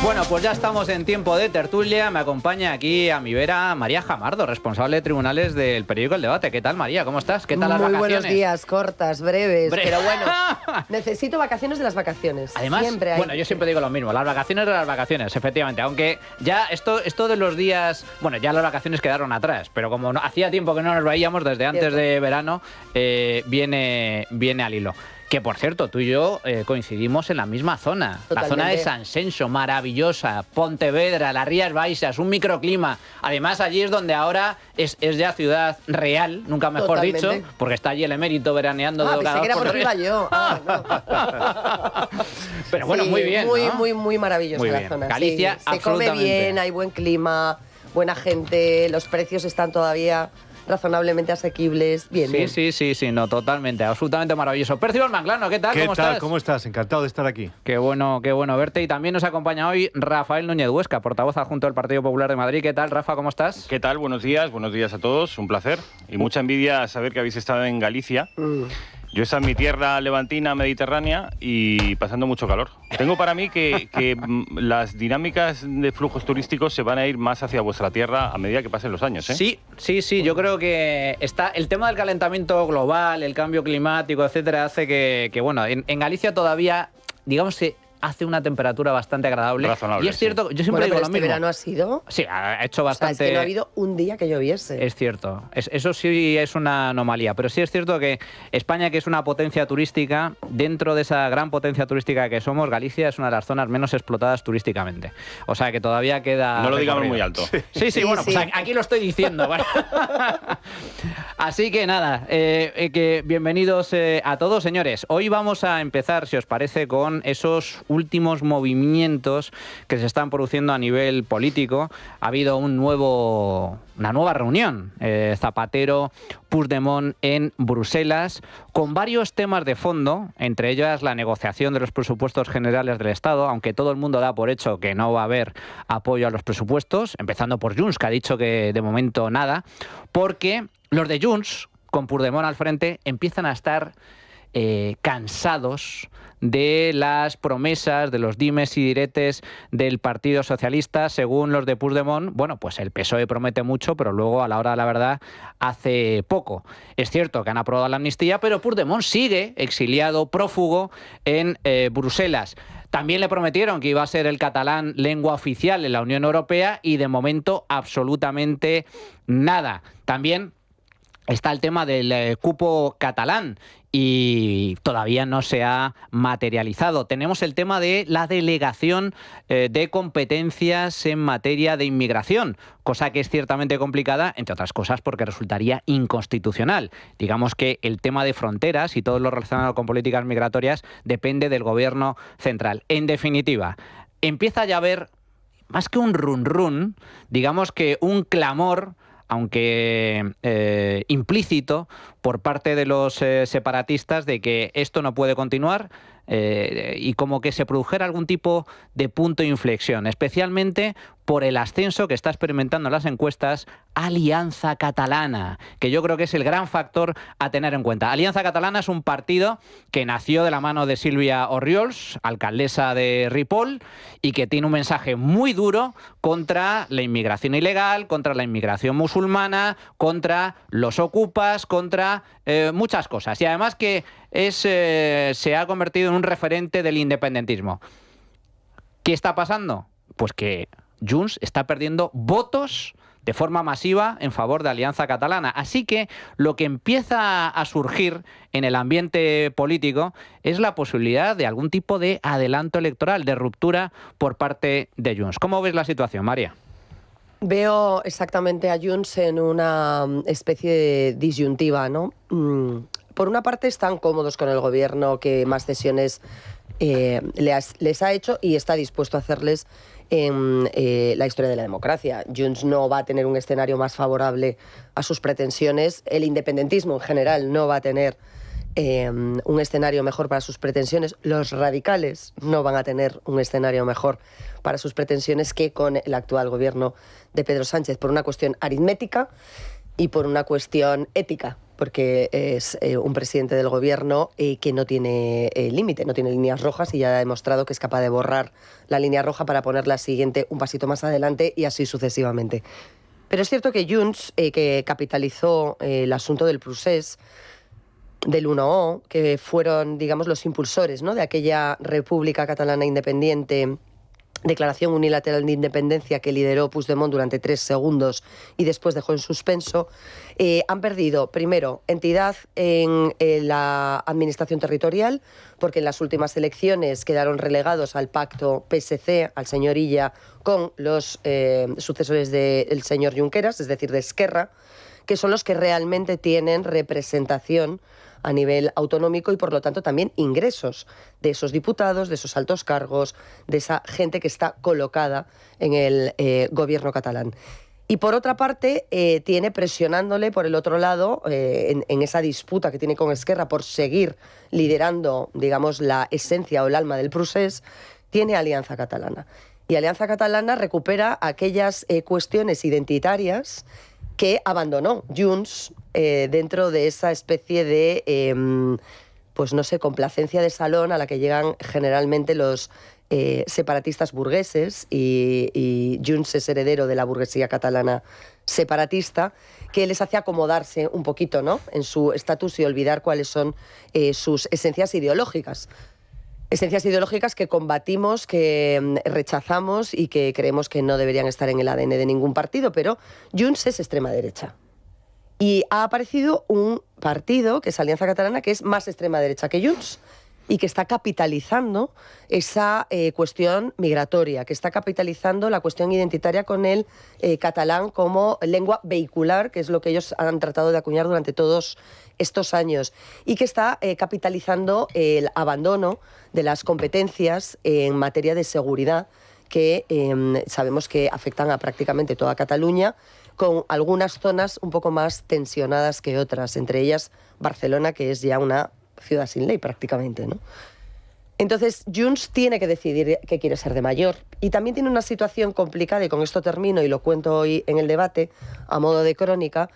Bueno, pues ya estamos en tiempo de tertulia. Me acompaña aquí a mi vera María Jamardo, responsable de tribunales del periódico El Debate. ¿Qué tal, María? ¿Cómo estás? ¿Qué tal las vacaciones? Muy buenos días, cortas, breves, pero bueno, necesito vacaciones de las vacaciones. Además, siempre hay... bueno, yo siempre digo lo mismo, las vacaciones de las vacaciones, efectivamente. Aunque ya esto de los días, bueno, ya las vacaciones quedaron atrás, pero como hacía tiempo que no nos veíamos desde antes de verano, viene al hilo. Que, por cierto, tú y yo coincidimos en la misma zona. Totalmente. La zona de San Senso, maravillosa. Pontevedra, las Rías Baixas, un microclima. Además, allí es donde ahora es ya ciudad real, nunca mejor dicho, porque está allí el emérito veraneando. Pensé que era porque iba yo. No. Pero bueno, sí, muy bien, ¿no? Muy maravillosa muy la bien. zona. Galicia, sí. Se come bien, hay buen clima, buena gente, los precios están todavía razonablemente asequibles. Bien, Sí, no, totalmente, absolutamente maravilloso. Percival Manglano, ¿qué tal? ¿Cómo estás? ¿Cómo estás? Encantado de estar aquí. Qué bueno verte. Y también nos acompaña hoy Rafael Núñez Huesca, portavoz adjunto del Partido Popular de Madrid. ¿Qué tal, Rafa? ¿Cómo estás? ¿Qué tal? Buenos días a todos, un placer. Y mucha envidia saber que habéis estado en Galicia. Yo esta es mi tierra levantina, mediterránea, y pasando mucho calor. Tengo para mí que las dinámicas de flujos turísticos se van a ir más hacia vuestra tierra a medida que pasen los años, ¿eh? Sí, yo creo que está el tema del calentamiento global, el cambio climático, etcétera, hace que bueno, en Galicia todavía, digamos que hace una temperatura bastante agradable. Razonable, y es cierto, yo siempre digo lo mismo. ¿Este verano ha sido? Sí, ha hecho bastante... O sea, es que no ha habido un día que lloviese. Es cierto. Eso sí es una anomalía. Pero sí es cierto que España, que es una potencia turística, dentro de esa gran potencia turística que somos, Galicia es una de las zonas menos explotadas turísticamente. O sea, que todavía queda... No lo digamos muy alto. Sí, bueno, pues aquí lo estoy diciendo. Bueno. Así que nada, que bienvenidos a todos, señores. Hoy vamos a empezar, si os parece, con esos últimos movimientos que se están produciendo a nivel político. Ha habido una nueva reunión, Zapatero-Puigdemont en Bruselas, con varios temas de fondo, entre ellas la negociación de los presupuestos generales del Estado, aunque todo el mundo da por hecho que no va a haber apoyo a los presupuestos, empezando por Junts, que ha dicho que de momento nada, porque los de Junts, con Puigdemont al frente, empiezan a estar cansados de las promesas, de los dimes y diretes del Partido Socialista. Según los de Puigdemont, bueno, pues el PSOE promete mucho, pero luego a la hora de la verdad hace poco. Es cierto que han aprobado la amnistía, pero Puigdemont sigue exiliado, prófugo en Bruselas. También le prometieron que iba a ser el catalán lengua oficial en la Unión Europea y de momento absolutamente nada. También está el tema del cupo catalán y todavía no se ha materializado. Tenemos el tema de la delegación de competencias en materia de inmigración, cosa que es ciertamente complicada, entre otras cosas porque resultaría inconstitucional. Digamos que el tema de fronteras y todo lo relacionado con políticas migratorias depende del gobierno central. En definitiva, empieza ya a haber, más que un run-run, digamos que un clamor, aunque implícito, por parte de los separatistas de que esto no puede continuar y como que se produjera algún tipo de punto de inflexión, especialmente por el ascenso que está experimentando en las encuestas Alianza Catalana, que yo creo que es el gran factor a tener en cuenta. Alianza Catalana es un partido que nació de la mano de Sílvia Orriols, alcaldesa de Ripoll, y que tiene un mensaje muy duro contra la inmigración ilegal, contra la inmigración musulmana, contra los ocupas, contra muchas cosas. Y además que se ha convertido en un referente del independentismo. ¿Qué está pasando? Pues que Junts está perdiendo votos de forma masiva en favor de Alianza Catalana. Así que lo que empieza a surgir en el ambiente político es la posibilidad de algún tipo de adelanto electoral, de ruptura por parte de Junts. ¿Cómo ves la situación, María? Veo exactamente a Junts en una especie de disyuntiva, ¿no? Por una parte están cómodos con el gobierno que más cesiones les ha hecho y está dispuesto a hacerles en la historia de la democracia. Junts no va a tener un escenario más favorable a sus pretensiones. El independentismo en general no va a tener un escenario mejor para sus pretensiones. Los radicales no van a tener un escenario mejor para sus pretensiones que con el actual gobierno de Pedro Sánchez, por una cuestión aritmética y por una cuestión ética, porque es un presidente del gobierno que no tiene límite, no tiene líneas rojas y ya ha demostrado que es capaz de borrar la línea roja para poner la siguiente un pasito más adelante y así sucesivamente. Pero es cierto que Junts, que capitalizó el asunto del procés, del 1O, que fueron, digamos, los impulsores, ¿no?, de aquella República Catalana Independiente, declaración unilateral de independencia que lideró Puigdemont durante 3 segundos y después dejó en suspenso, han perdido, primero, entidad en la administración territorial, porque en las últimas elecciones quedaron relegados al pacto PSC, al señor Illa, con los sucesores del señor Junqueras, es decir, de Esquerra, que son los que realmente tienen representación a nivel autonómico y, por lo tanto, también ingresos de esos diputados, de esos altos cargos, de esa gente que está colocada en el gobierno catalán. Y, por otra parte, tiene presionándole, por el otro lado, en esa disputa que tiene con Esquerra por seguir liderando, digamos, la esencia o el alma del procés, tiene Alianza Catalana. Y Alianza Catalana recupera aquellas cuestiones identitarias que abandonó Junts dentro de esa especie de, pues no sé, complacencia de salón a la que llegan generalmente los separatistas burgueses, y Junts es heredero de la burguesía catalana separatista, que les hace acomodarse un poquito, ¿no?, en su estatus y olvidar cuáles son sus esencias ideológicas. Esencias ideológicas que combatimos, que rechazamos y que creemos que no deberían estar en el ADN de ningún partido, pero Junts es extrema derecha. Y ha aparecido un partido, que es Alianza Catalana, que es más extrema derecha que Junts y que está capitalizando esa cuestión migratoria, que está capitalizando la cuestión identitaria con el catalán como lengua vehicular, que es lo que ellos han tratado de acuñar durante todos estos años, y que está capitalizando el abandono de las competencias en materia de seguridad que sabemos que afectan a prácticamente toda Cataluña, con algunas zonas un poco más tensionadas que otras, entre ellas Barcelona, que es ya una ciudad sin ley prácticamente, ¿no? Entonces, Junts tiene que decidir qué quiere ser de mayor. Y también tiene una situación complicada, y con esto termino y lo cuento hoy en el debate, a modo de crónica,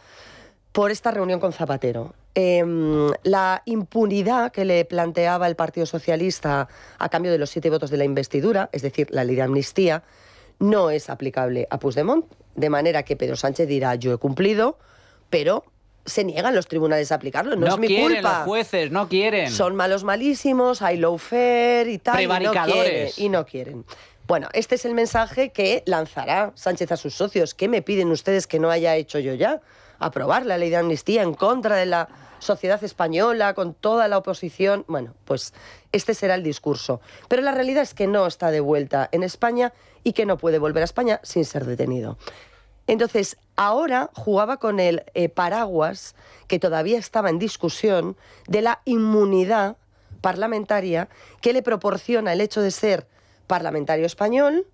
por esta reunión con Zapatero. La impunidad que le planteaba el Partido Socialista a cambio de los 7 votos de la investidura, es decir, la ley de amnistía, no es aplicable a Puigdemont, de manera que Pedro Sánchez dirá: yo he cumplido, pero se niegan los tribunales a aplicarlo. No es mi culpa. No quieren los jueces, no quieren. Son malos malísimos, hay lawfare y tal, prevaricadores. Y no quieren. Bueno, este es el mensaje que lanzará Sánchez a sus socios. ¿Qué me piden ustedes que no haya hecho yo ya? Aprobar la ley de amnistía en contra de la sociedad española, con toda la oposición. Bueno, pues este será el discurso. Pero la realidad es que no está de vuelta en España y que no puede volver a España sin ser detenido. Entonces, ahora jugaba con el paraguas que todavía estaba en discusión de la inmunidad parlamentaria que le proporciona el hecho de ser parlamentario español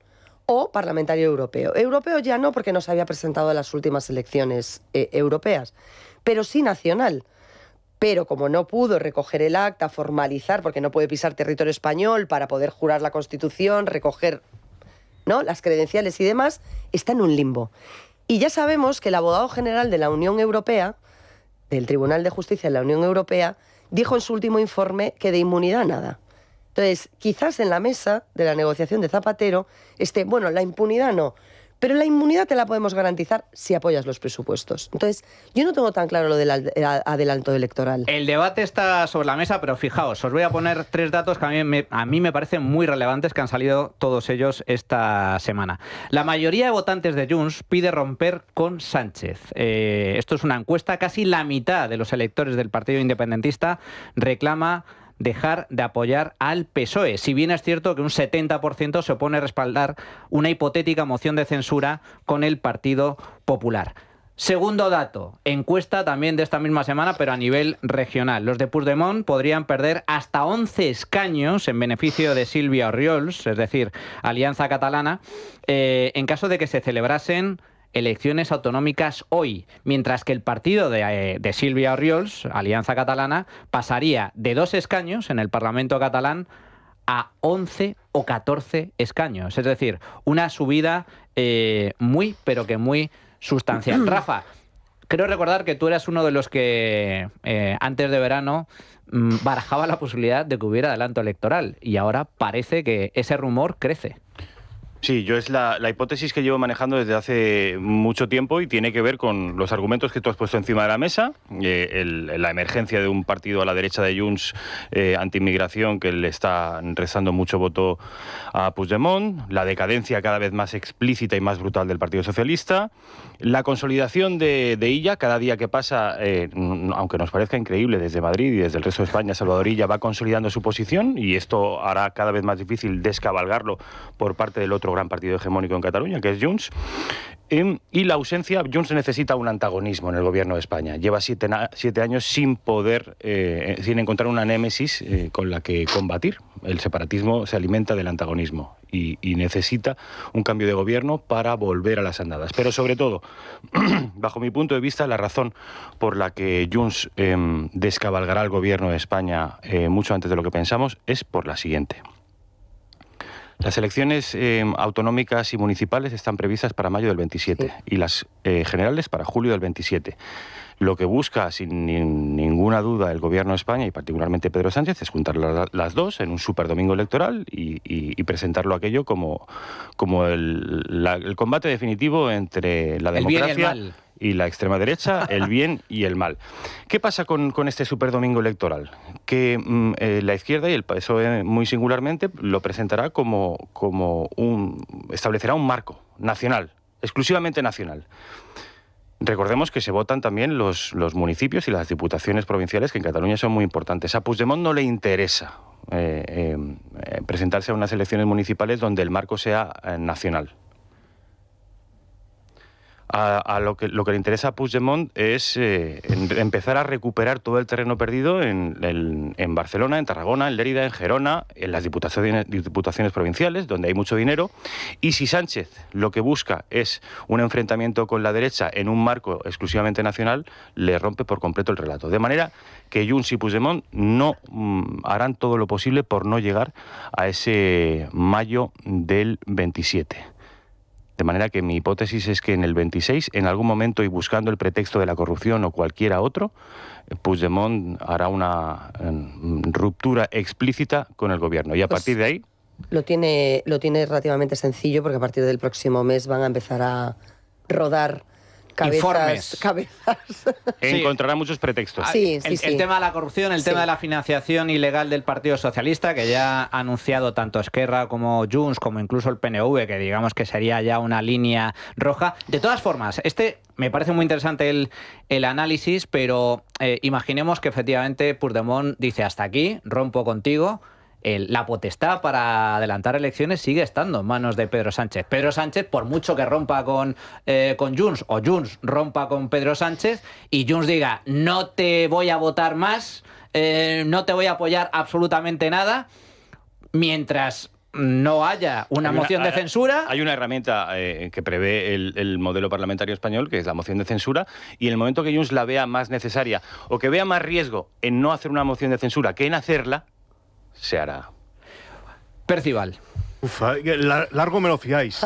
o parlamentario europeo. Europeo ya no, porque no se había presentado a las últimas elecciones europeas, pero sí nacional. Pero como no pudo recoger el acta, formalizar, porque no puede pisar territorio español para poder jurar la Constitución, recoger, ¿no?, las credenciales y demás, está en un limbo. Y ya sabemos que el abogado general de la Unión Europea, del Tribunal de Justicia de la Unión Europea, dijo en su último informe que de inmunidad nada. Entonces, quizás en la mesa de la negociación de Zapatero esté, bueno, la impunidad no, pero la inmunidad te la podemos garantizar si apoyas los presupuestos. Entonces, yo no tengo tan claro lo del adelanto electoral. El debate está sobre la mesa, pero fijaos, os voy a poner 3 datos que a mí me parecen muy relevantes, que han salido todos ellos esta semana. La mayoría de votantes de Junts pide romper con Sánchez. Esto es una encuesta, casi la mitad de los electores del Partido Independentista reclama dejar de apoyar al PSOE, si bien es cierto que un 70% se opone a respaldar una hipotética moción de censura con el Partido Popular. Segundo dato, encuesta también de esta misma semana, pero a nivel regional. Los de Puigdemont podrían perder hasta 11 escaños en beneficio de Sílvia Orriols, es decir, Alianza Catalana, en caso de que se celebrasen elecciones autonómicas hoy, mientras que el partido de Sílvia Orriols, Alianza Catalana, pasaría de 2 escaños en el Parlamento catalán a 11 o 14 escaños. Es decir, una subida muy, pero que muy sustancial. Rafa, creo recordar que tú eras uno de los que antes de verano barajaba la posibilidad de que hubiera adelanto electoral y ahora parece que ese rumor crece. Sí, yo es la hipótesis que llevo manejando desde hace mucho tiempo y tiene que ver con los argumentos que tú has puesto encima de la mesa, la emergencia de un partido a la derecha de Junts anti-inmigración que le está restando mucho voto a Puigdemont, la decadencia cada vez más explícita y más brutal del Partido Socialista, la consolidación de Illa, cada día que pasa, aunque nos parezca increíble desde Madrid y desde el resto de España, Salvador Illa va consolidando su posición y esto hará cada vez más difícil descabalgarlo por parte del otro gran partido hegemónico en Cataluña, que es Junts. Y la ausencia, Junts necesita un antagonismo en el gobierno de España. Lleva 7 años sin poder, sin encontrar una némesis con la que combatir. El separatismo se alimenta del antagonismo y necesita un cambio de gobierno para volver a las andadas. Pero sobre todo, bajo mi punto de vista, la razón por la que Junts descabalgará el gobierno de España mucho antes de lo que pensamos es por la siguiente. Las elecciones autonómicas y municipales están previstas para mayo del 27 y las generales para julio del 27. Lo que busca, sin ninguna duda, el Gobierno de España y particularmente Pedro Sánchez es juntar las dos en un superdomingo electoral y presentarlo aquello como el combate definitivo entre la democracia y la extrema derecha, el bien y el mal. ¿Qué pasa con este superdomingo electoral? Que la izquierda y el PSOE muy singularmente lo presentará establecerá un marco nacional, exclusivamente nacional. Recordemos que se votan también los municipios y las diputaciones provinciales, que en Cataluña son muy importantes. A Puigdemont no le interesa presentarse a unas elecciones municipales donde el marco sea nacional. Lo que le interesa a Puigdemont es empezar a recuperar todo el terreno perdido en Barcelona, en Tarragona, en Lérida, en Gerona, en las diputaciones provinciales, donde hay mucho dinero. Y si Sánchez lo que busca es un enfrentamiento con la derecha en un marco exclusivamente nacional, le rompe por completo el relato. De manera que Junts y Puigdemont no harán todo lo posible por no llegar a ese mayo del 27. De manera que mi hipótesis es que en el 26, en algún momento y buscando el pretexto de la corrupción o cualquiera otro, Puigdemont hará una ruptura explícita con el gobierno. Y a partir de ahí... Lo tiene relativamente sencillo porque a partir del próximo mes van a empezar a rodar cabezas. Encontrará muchos pretextos. El tema de la corrupción, el tema de la financiación ilegal del Partido Socialista, que ya ha anunciado tanto Esquerra como Junts, como incluso el PNV, que digamos que sería ya una línea roja. De todas formas, me parece muy interesante el análisis, pero imaginemos que efectivamente Puigdemont dice hasta aquí, rompo contigo. La potestad para adelantar elecciones sigue estando en manos de Pedro Sánchez. Pedro Sánchez, por mucho que rompa con Junts o Junts rompa con Pedro Sánchez y Junts diga no te voy a votar más, no te voy a apoyar absolutamente nada, mientras no haya una moción de censura... Hay una herramienta que prevé el modelo parlamentario español, que es la moción de censura, y en el momento que Junts la vea más necesaria o que vea más riesgo en no hacer una moción de censura que en hacerla, se hará. Percival. Largo me lo fiáis.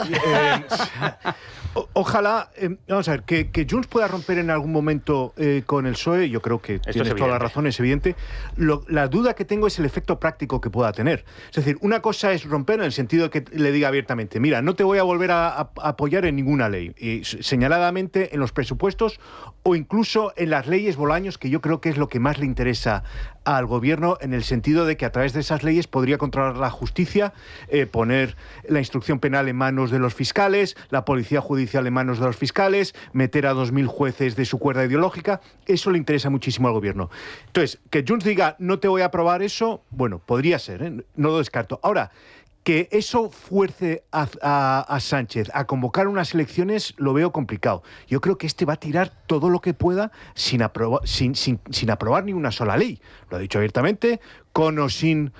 Ojalá, vamos a ver, que Junts pueda romper en algún momento con el PSOE, yo creo que tienes toda la razón, es evidente. La duda que tengo es el efecto práctico que pueda tener. Es decir, una cosa es romper en el sentido de que le diga abiertamente, mira, no te voy a volver a apoyar en ninguna ley, señaladamente en los presupuestos o incluso en las leyes Bolaños, que yo creo que es lo que más le interesa al gobierno, en el sentido de que a través de esas leyes podría controlar la justicia, poner la instrucción penal en manos de los fiscales, la policía judicial en manos de los fiscales, meter a 2.000 jueces de su cuerda ideológica. Eso le interesa muchísimo al gobierno. Entonces, que Junts diga no te voy a aprobar eso, bueno, podría ser, no lo descarto. Ahora, que eso fuerce a Sánchez a convocar unas elecciones lo veo complicado. Yo creo que va a tirar todo lo que pueda sin aprobar ni una sola ley. Lo ha dicho abiertamente, con o sin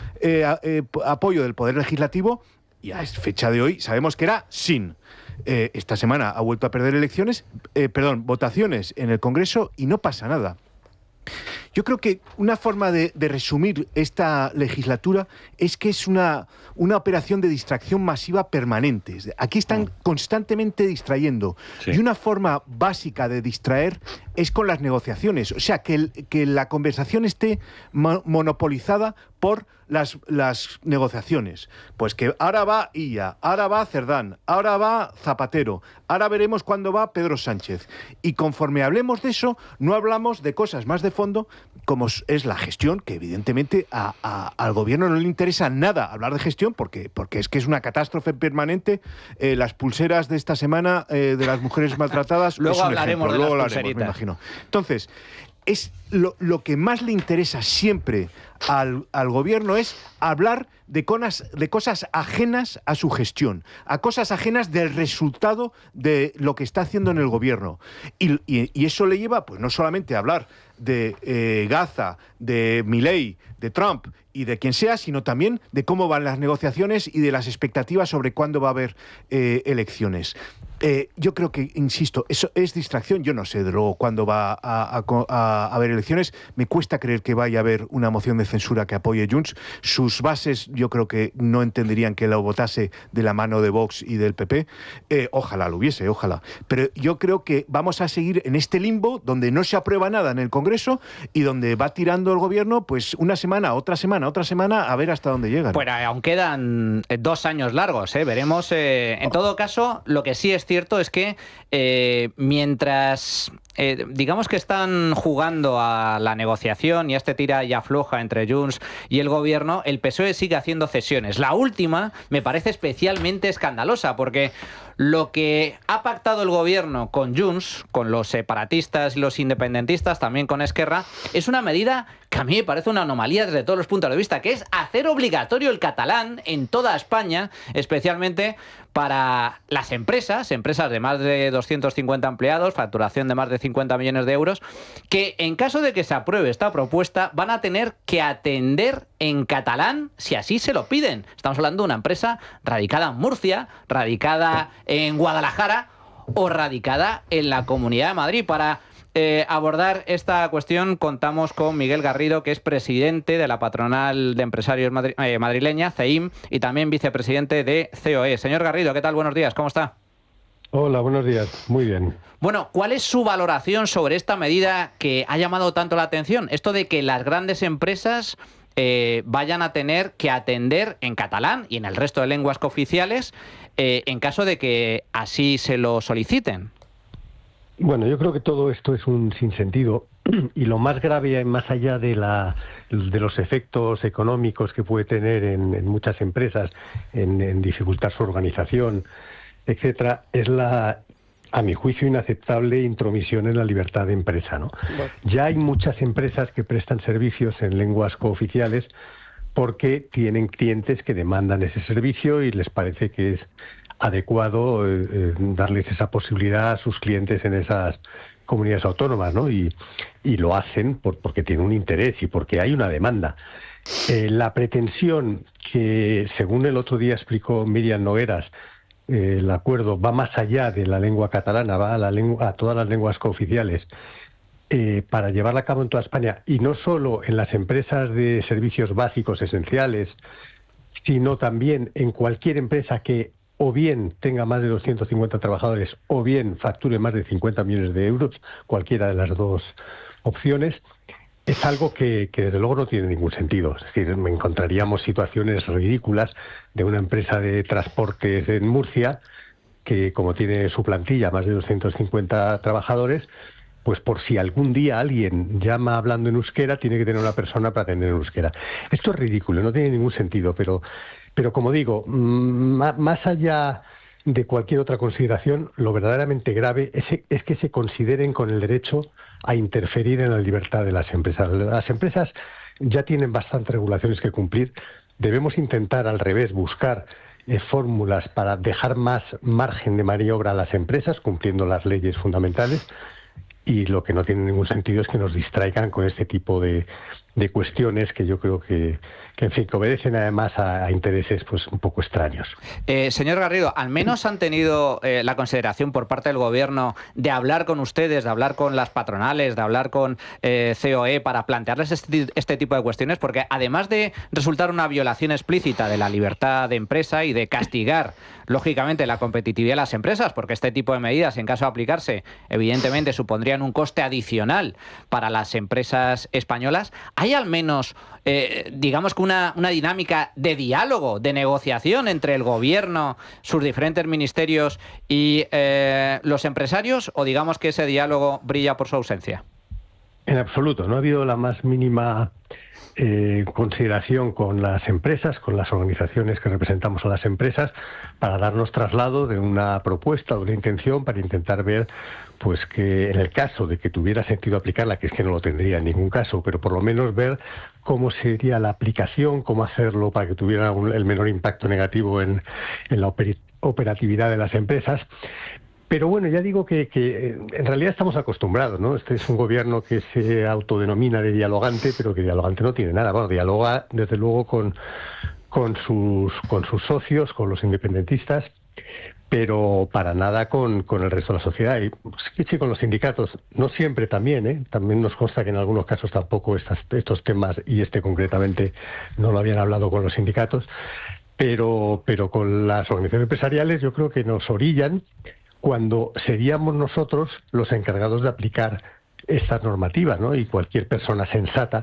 apoyo del Poder Legislativo, y a fecha de hoy sabemos que era sin. Esta semana ha vuelto a perder votaciones en el Congreso y no pasa nada. Yo creo que una forma de resumir esta legislatura es que es una operación de distracción masiva permanente. Aquí están constantemente distrayendo. Sí. Y una forma básica de distraer es con las negociaciones. O sea, que la conversación esté monopolizada por las negociaciones. Pues que ahora va Illa, ahora va Cerdán, ahora va Zapatero, ahora veremos cuándo va Pedro Sánchez. Y conforme hablemos de eso, no hablamos de cosas más de fondo, como es la gestión, que evidentemente al gobierno no le interesa nada hablar de gestión, porque es que es una catástrofe permanente. Las pulseras de esta semana de las mujeres maltratadas. Luego hablaremos de las pulseritas. Me imagino. Entonces, es lo que más le interesa siempre al gobierno es hablar de cosas ajenas a su gestión, a cosas ajenas del resultado de lo que está haciendo en el gobierno. Y eso le lleva, pues no solamente a hablar de Gaza, de Milei, de Trump y de quien sea, sino también de cómo van las negociaciones y de las expectativas sobre cuándo va a haber elecciones. Yo creo que, insisto, eso es distracción. Yo no sé de luego cuándo va a haber elecciones. Me cuesta creer que vaya a haber una moción de censura que apoye Junts. Sus bases yo creo que no entenderían que la votase de la mano de Vox y del PP. Ojalá lo hubiese, ojalá. Pero yo creo que vamos a seguir en este limbo donde no se aprueba nada en el Congreso y donde va tirando el gobierno pues una semana, otra semana, a ver hasta dónde llegan. Bueno, aún quedan 2 años largos, veremos. En todo caso, lo que sí es cierto es que mientras digamos que están jugando a la negociación y a este tira y afloja entre Junts y el gobierno, el PSOE sigue haciendo cesiones. La última me parece especialmente escandalosa porque lo que ha pactado el gobierno con Junts, con los separatistas y los independentistas, también con Esquerra, es una medida que a mí me parece una anomalía desde todos los puntos de vista, que es hacer obligatorio el catalán en toda España, especialmente para las empresas de más de 250 empleados, facturación de más de 50 millones de euros, que en caso de que se apruebe esta propuesta van a tener que atender en catalán si así se lo piden. Estamos hablando de una empresa radicada en Murcia, radicada en Guadalajara o radicada en la Comunidad de Madrid. Para abordar esta cuestión contamos con Miguel Garrido, que es presidente de la Patronal de Empresarios madrileña, CEIM, y también vicepresidente de COE. Señor Garrido, ¿qué tal? Buenos días, ¿cómo está? Hola, buenos días, muy bien. Bueno, ¿cuál es su valoración sobre esta medida que ha llamado tanto la atención? Esto de que las grandes empresas vayan a tener que atender en catalán y en el resto de lenguas cooficiales en caso de que así se lo soliciten. Bueno, yo creo que todo esto es un sinsentido y lo más grave, más allá de los efectos económicos que puede tener en muchas empresas, en dificultar su organización, etcétera, es a mi juicio, inaceptable intromisión en la libertad de empresa, ¿no? Bueno. Ya hay muchas empresas que prestan servicios en lenguas cooficiales porque tienen clientes que demandan ese servicio y les parece que es adecuado darles esa posibilidad a sus clientes en esas comunidades autónomas, ¿no? Y lo hacen porque tienen un interés y porque hay una demanda. La pretensión que, según el otro día explicó Miriam Nogueras, el acuerdo va más allá de la lengua catalana, va a todas las lenguas cooficiales, para llevarla a cabo en toda España, y no solo en las empresas de servicios básicos esenciales, sino también en cualquier empresa que o bien tenga más de 250 trabajadores o bien facture más de 50 millones de euros, cualquiera de las dos opciones, es algo que desde luego no tiene ningún sentido. Es decir, encontraríamos situaciones ridículas de una empresa de transportes en Murcia que, como tiene su plantilla más de 250 trabajadores, pues por si algún día alguien llama hablando en euskera, tiene que tener una persona para atender en euskera. Esto es ridículo, no tiene ningún sentido, pero como digo, más allá de cualquier otra consideración, lo verdaderamente grave es que se consideren con el derecho a interferir en la libertad de las empresas. Las empresas ya tienen bastantes regulaciones que cumplir. Debemos intentar, al revés, buscar fórmulas para dejar más margen de maniobra a las empresas, cumpliendo las leyes fundamentales. Y lo que no tiene ningún sentido es que nos distraigan con este tipo de cuestiones que yo creo que en fin, que obedecen además a intereses pues un poco extraños. Señor Garrido, ¿al menos han tenido la consideración por parte del Gobierno de hablar con ustedes, de hablar con las patronales, de hablar con COE para plantearles este tipo de cuestiones? Porque además de resultar una violación explícita de la libertad de empresa y de castigar, lógicamente, la competitividad de las empresas, porque este tipo de medidas, en caso de aplicarse, evidentemente supondrían un coste adicional para las empresas españolas, ¿hay al menos, digamos que una dinámica de diálogo, de negociación entre el Gobierno, sus diferentes ministerios y los empresarios, o digamos que ese diálogo brilla por su ausencia? En absoluto, no ha habido la más mínima consideración con las empresas, con las organizaciones que representamos a las empresas, para darnos traslado de una propuesta, de una intención, para intentar ver pues que en el caso de que tuviera sentido aplicarla, que es que no lo tendría en ningún caso, pero por lo menos ver cómo sería la aplicación, cómo hacerlo para que tuviera el menor impacto negativo en la operatividad de las empresas. Pero bueno, ya digo que en realidad estamos acostumbrados, ¿no? Este es un gobierno que se autodenomina de dialogante, pero que dialogante no tiene nada. Bueno, dialoga desde luego con sus socios, con los independentistas, pero para nada con el resto de la sociedad. Y sí, con los sindicatos, no siempre también, ¿eh? También nos consta que en algunos casos tampoco estos temas, y este concretamente, no lo habían hablado con los sindicatos, pero con las organizaciones empresariales yo creo que nos orillan cuando seríamos nosotros los encargados de aplicar estas normativas, ¿no? Y cualquier persona sensata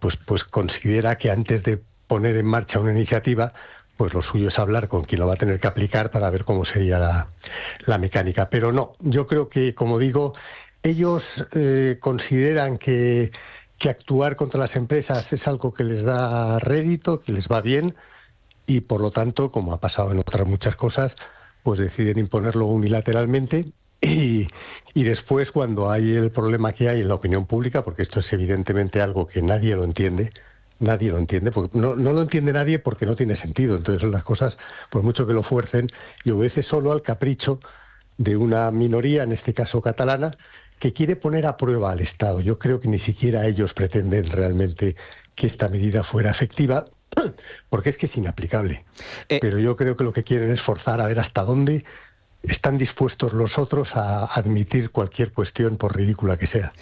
pues considera que antes de poner en marcha una iniciativa, pues lo suyo es hablar con quien lo va a tener que aplicar para ver cómo sería la mecánica. Pero no, yo creo que, como digo, ellos consideran que actuar contra las empresas es algo que les da rédito, que les va bien, y por lo tanto, como ha pasado en otras muchas cosas, pues deciden imponerlo unilateralmente y después, cuando hay el problema que hay en la opinión pública, porque esto es evidentemente algo que nadie lo entiende, porque no lo entiende nadie porque no tiene sentido. Entonces las cosas, por mucho que lo fuercen, y obedece solo al capricho de una minoría, en este caso catalana, que quiere poner a prueba al Estado. Yo creo que ni siquiera ellos pretenden realmente que esta medida fuera efectiva, porque es que es inaplicable. Pero yo creo que lo que quieren es forzar a ver hasta dónde están dispuestos los otros a admitir cualquier cuestión, por ridícula que sea.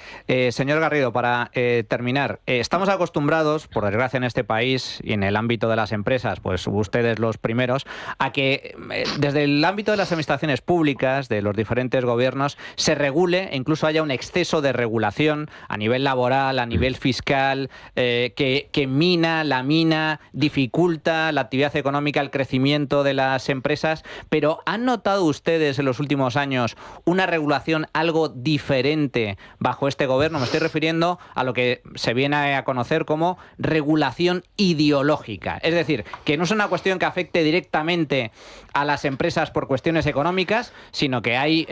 Señor Garrido, para terminar, estamos acostumbrados, por desgracia en este país y en el ámbito de las empresas, pues ustedes los primeros, a que desde el ámbito de las administraciones públicas, de los diferentes gobiernos, se regule e incluso haya un exceso de regulación a nivel laboral, a nivel fiscal, que mina, dificulta la actividad económica, el crecimiento de las empresas. Pero ¿han notado ustedes en los últimos años una regulación algo diferente bajo este gobierno? Me estoy refiriendo a lo que se viene a conocer como regulación ideológica. Es decir, que no es una cuestión que afecte directamente a las empresas por cuestiones económicas, sino que hay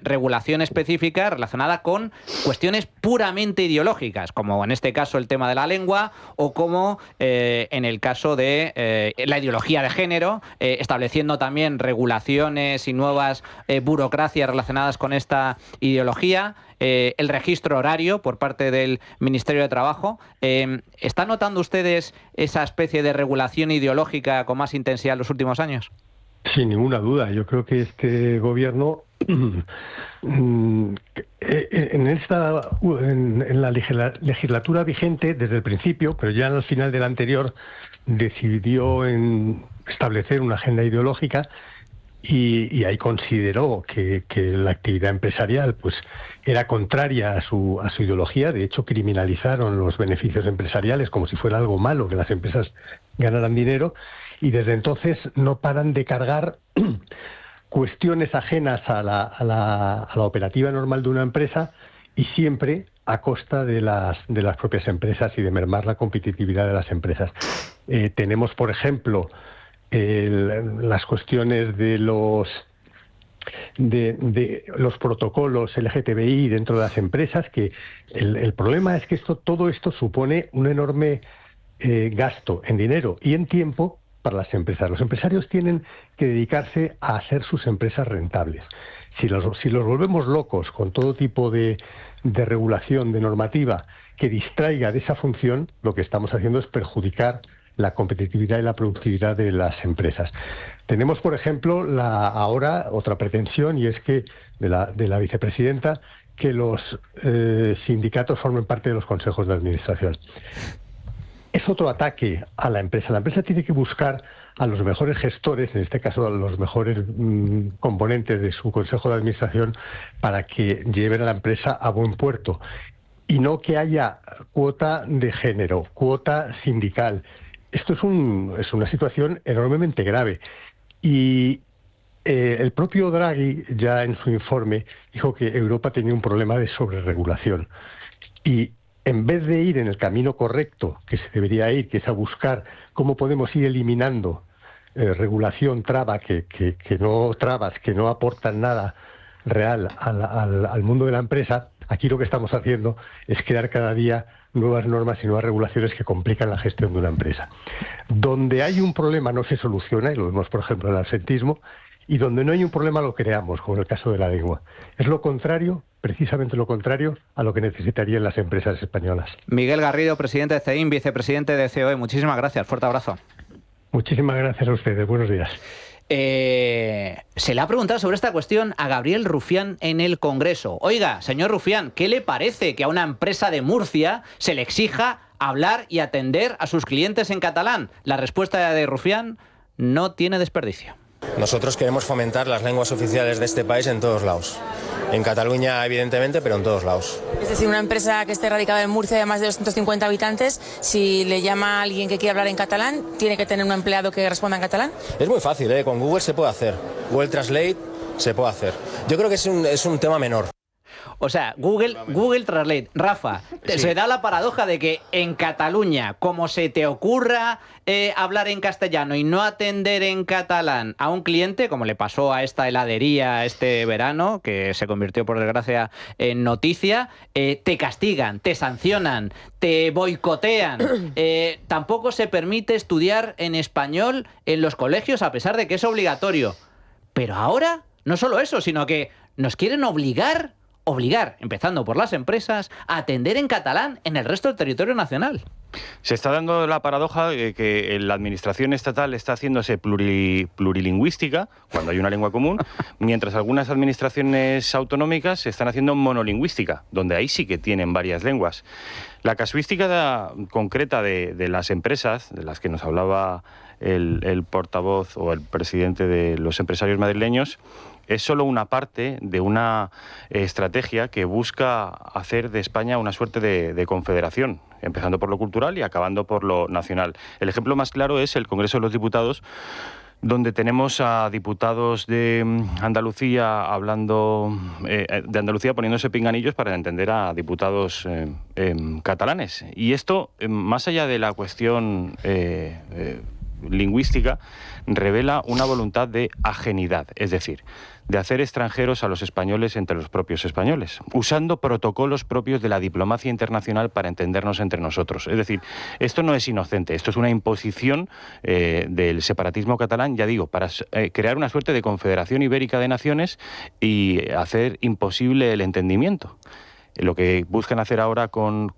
regulación específica relacionada con cuestiones puramente ideológicas, como en este caso el tema de la lengua, o como en el caso de la ideología de género, estableciendo también regulaciones y nuevas burocracias relacionadas con esta ideología, el registro horario por parte del Ministerio de Trabajo. ¿Están notando ustedes esa especie de regulación ideológica con más intensidad en los últimos años? Sin ninguna duda. Yo creo que este gobierno en la legislatura vigente desde el principio, pero ya al final de la anterior, decidió establecer una agenda ideológica. Y ahí consideró que la actividad empresarial pues era contraria a su ideología. De hecho, criminalizaron los beneficios empresariales como si fuera algo malo que las empresas ganaran dinero, y desde entonces no paran de cargar cuestiones ajenas a la operativa normal de una empresa, y siempre a costa de las propias empresas y de mermar la competitividad de las empresas. Tenemos, por ejemplo, las cuestiones de los protocolos LGTBI dentro de las empresas, que el problema es que todo esto supone un enorme gasto en dinero y en tiempo para las empresas. Los empresarios tienen que dedicarse a hacer sus empresas rentables. Si los volvemos locos con todo tipo de regulación, de normativa que distraiga de esa función, lo que estamos haciendo es perjudicar la competitividad y la productividad de las empresas. Tenemos, por ejemplo, ahora otra pretensión, y es que de la vicepresidenta, que los sindicatos formen parte de los consejos de administración. Es otro ataque a la empresa. La empresa tiene que buscar a los mejores gestores, en este caso a los mejores componentes de su consejo de administración, para que lleven a la empresa a buen puerto. Y no que haya cuota de género, cuota sindical. Esto es una situación enormemente grave. Y el propio Draghi, ya en su informe, dijo que Europa tenía un problema de sobreregulación. Y en vez de ir en el camino correcto que se debería ir, que es a buscar cómo podemos ir eliminando regulación, trabas que no aportan nada real al mundo de la empresa, aquí lo que estamos haciendo es crear cada día nuevas normas y nuevas regulaciones que complican la gestión de una empresa. Donde hay un problema no se soluciona, y lo vemos por ejemplo en el absentismo, y donde no hay un problema lo creamos, como en el caso de la lengua. Es lo contrario, precisamente lo contrario, a lo que necesitarían las empresas españolas. Miguel Garrido, presidente de CEIM, vicepresidente de COE, muchísimas gracias, fuerte abrazo. Muchísimas gracias a ustedes, buenos días. Se le ha preguntado sobre esta cuestión a Gabriel Rufián en el Congreso. Oiga, señor Rufián, ¿qué le parece que a una empresa de Murcia se le exija hablar y atender a sus clientes en catalán? La respuesta de Rufián no tiene desperdicio. Nosotros queremos fomentar las lenguas oficiales de este país en todos lados. En Cataluña, evidentemente, pero en todos lados. Es decir, una empresa que esté radicada en Murcia de más de 250 habitantes, si le llama a alguien que quiere hablar en catalán, ¿tiene que tener un empleado que responda en catalán? Es muy fácil, con Google se puede hacer. Google Translate se puede hacer. Yo creo que es un tema menor. O sea, Google Translate. Rafa, sí. Se da la paradoja de que en Cataluña, como se te ocurra hablar en castellano y no atender en catalán a un cliente, como le pasó a esta heladería este verano, que se convirtió por desgracia en noticia, te castigan, te sancionan, te boicotean. Tampoco se permite estudiar en español en los colegios, a pesar de que es obligatorio. Pero ahora, no solo eso, sino que nos quieren obligar, empezando por las empresas, a atender en catalán en el resto del territorio nacional. Se está dando la paradoja de que la administración estatal está haciéndose plurilingüística, cuando hay una lengua común, mientras algunas administraciones autonómicas se están haciendo monolingüística, donde ahí sí que tienen varias lenguas. La casuística concreta de las empresas, de las que nos hablaba el portavoz o el presidente de los empresarios madrileños, es solo una parte de una estrategia que busca hacer de España una suerte de confederación, empezando por lo cultural y acabando por lo nacional. El ejemplo más claro es el Congreso de los Diputados, donde tenemos a diputados de Andalucía hablando de Andalucía poniéndose pinganillos para entender a diputados catalanes. Y esto, más allá de la cuestión lingüística, revela una voluntad de ajenidad, es decir, de hacer extranjeros a los españoles entre los propios españoles, usando protocolos propios de la diplomacia internacional para entendernos entre nosotros. Es decir, esto no es inocente, esto es una imposición del separatismo catalán, ya digo, para crear una suerte de confederación ibérica de naciones y hacer imposible el entendimiento. Lo que buscan hacer ahora con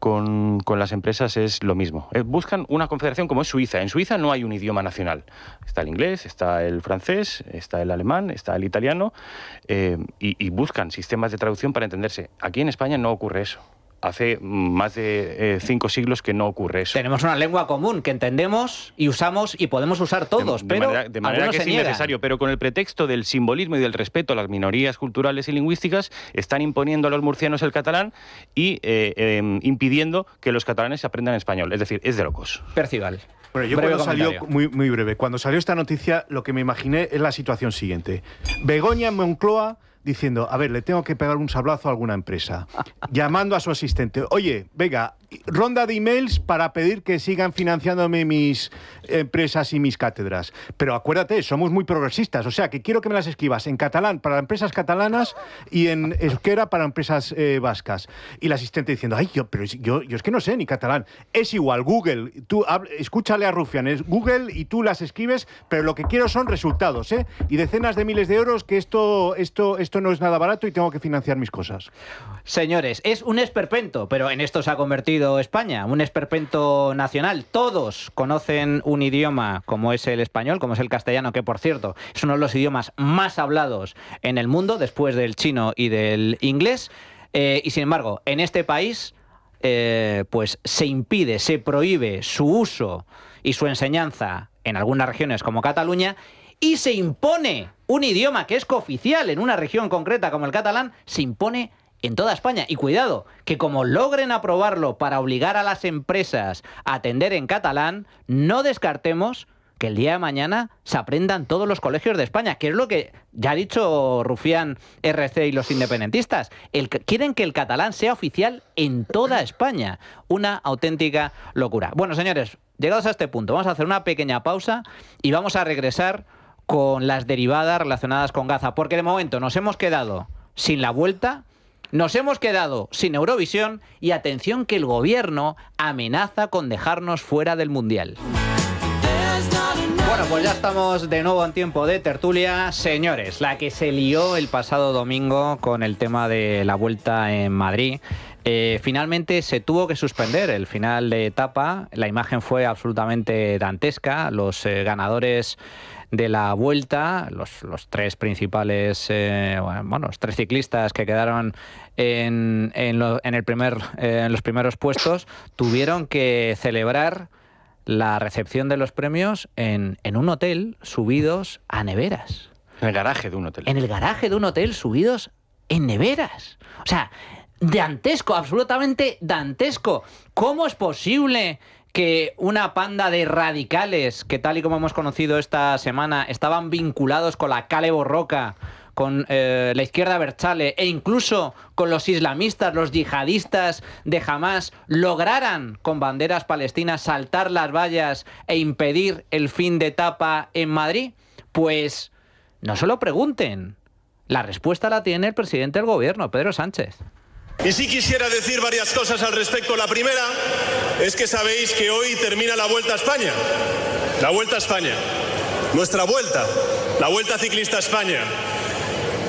las empresas es lo mismo. Buscan una confederación como es Suiza. En Suiza no hay un idioma nacional. Está el inglés, está el francés, está el alemán, está el italiano, y buscan sistemas de traducción para entenderse. Aquí en España no ocurre eso. Hace más de 5 siglos que no ocurre eso. Tenemos una lengua común que entendemos y usamos y podemos usar todos, pero de manera que es innecesario, pero con el pretexto del simbolismo y del respeto a las minorías culturales y lingüísticas, están imponiendo a los murcianos el catalán y impidiendo que los catalanes aprendan español. Es decir, es de locos. Percival. Bueno, yo cuando salió, muy breve, cuando salió esta noticia, lo que me imaginé es la situación siguiente. Begoña en Moncloa diciendo, a ver, le tengo que pegar un sablazo a alguna empresa, llamando a su asistente, oye, venga, ronda de emails para pedir que sigan financiándome mis empresas y mis cátedras. Pero acuérdate, somos muy progresistas, o sea, que quiero que me las escribas en catalán para empresas catalanas y en euskera para empresas vascas. Y el asistente diciendo, ay, yo es que no sé ni catalán. Es igual, Google, tú escúchale a Rufián, es Google y tú las escribes, pero lo que quiero son resultados, ¿eh? Y decenas de miles de euros, que esto no es nada barato y tengo que financiar mis cosas. Señores, es un esperpento, pero en esto se ha convertido España, un esperpento nacional. Todos conocen un idioma como es el español, como es el castellano, que por cierto es uno de los idiomas más hablados en el mundo, después del chino y del inglés. Y sin embargo, en este país pues se impide, se prohíbe su uso y su enseñanza en algunas regiones como Cataluña, y se impone un idioma que es cooficial en una región concreta como el catalán, se impone en toda España. Y cuidado, que como logren aprobarlo para obligar a las empresas a atender en catalán, no descartemos que el día de mañana se aprendan todos los colegios de España, que es lo que ya ha dicho Rufián, RC y los independentistas. Quieren que el catalán sea oficial en toda España. Una auténtica locura. Bueno, señores, llegados a este punto, vamos a hacer una pequeña pausa y vamos a regresar con las derivadas relacionadas con Gaza, porque de momento nos hemos quedado sin la vuelta, nos hemos quedado sin Eurovisión y atención que el gobierno amenaza con dejarnos fuera del Mundial. Bueno, pues ya estamos de nuevo en tiempo de tertulia. Señores, la que se lió el pasado domingo con el tema de la vuelta en Madrid. Finalmente se tuvo que suspender el final de etapa. La imagen fue absolutamente dantesca. Los ganadores de la vuelta, los tres principales, los tres ciclistas que quedaron en los primeros puestos, tuvieron que celebrar la recepción de los premios en un hotel, subidos a neveras. En el garaje de un hotel. En el garaje de un hotel, subidos en neveras. O sea, dantesco, absolutamente dantesco. ¿Cómo es posible que una panda de radicales, que tal y como hemos conocido esta semana, estaban vinculados con la Kale Borroka, con la izquierda abertzale e incluso con los islamistas, los yihadistas de Hamás, lograran con banderas palestinas saltar las vallas e impedir el fin de etapa en Madrid? Pues no se lo pregunten. La respuesta la tiene el presidente del gobierno, Pedro Sánchez. Y sí quisiera decir varias cosas al respecto. La primera es que sabéis que hoy termina la Vuelta a España. La Vuelta a España. Nuestra vuelta. La Vuelta Ciclista a España.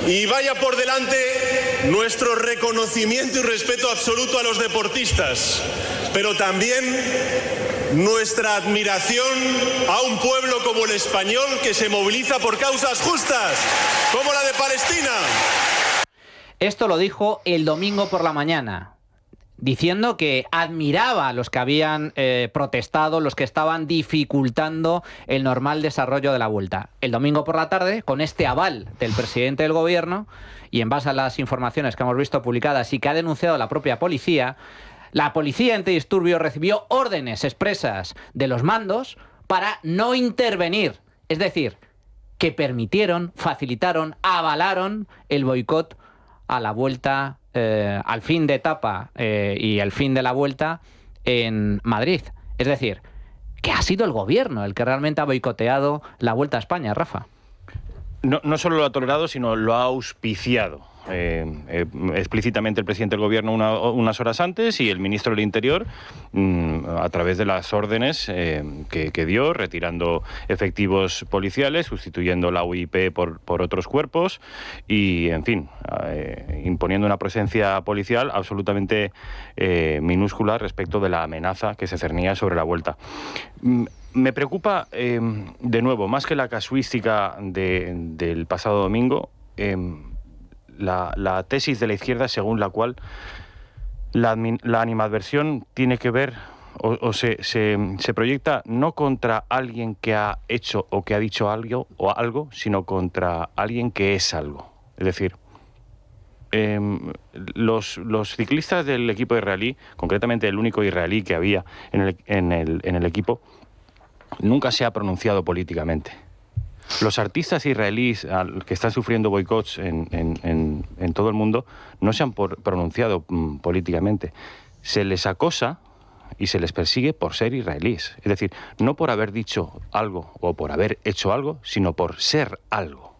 Y vaya por delante nuestro reconocimiento y respeto absoluto a los deportistas, pero también nuestra admiración a un pueblo como el español que se moviliza por causas justas, como la de Palestina. Esto lo dijo el domingo por la mañana, diciendo que admiraba a los que habían protestado, los que estaban dificultando el normal desarrollo de la vuelta. El domingo por la tarde, con este aval del presidente del gobierno, y en base a las informaciones que hemos visto publicadas y que ha denunciado la propia policía, la policía antidisturbios recibió órdenes expresas de los mandos para no intervenir. Es decir, que permitieron, facilitaron, avalaron el boicot a la vuelta, al fin de etapa y el fin de la vuelta en Madrid. Es decir, que ha sido el gobierno el que realmente ha boicoteado la Vuelta a España, Rafa. No solo lo ha tolerado, sino lo ha auspiciado. Explícitamente el presidente del gobierno unas horas antes y el ministro del Interior a través de las órdenes que dio, retirando efectivos policiales, sustituyendo la UIP por otros cuerpos y, en fin, imponiendo una presencia policial absolutamente minúscula respecto de la amenaza que se cernía sobre la vuelta. Me preocupa, de nuevo, más que la casuística del pasado domingo, la tesis de la izquierda según la cual la animadversión tiene que ver o se proyecta no contra alguien que ha hecho o que ha dicho algo, sino contra alguien que es algo. Es decir, los ciclistas del equipo israelí, concretamente el único israelí que había en el equipo, nunca se ha pronunciado políticamente. Los artistas israelíes que están sufriendo boicots en todo el mundo no se han pronunciado políticamente. Se les acosa y se les persigue por ser israelíes. Es decir, no por haber dicho algo o por haber hecho algo, sino por ser algo.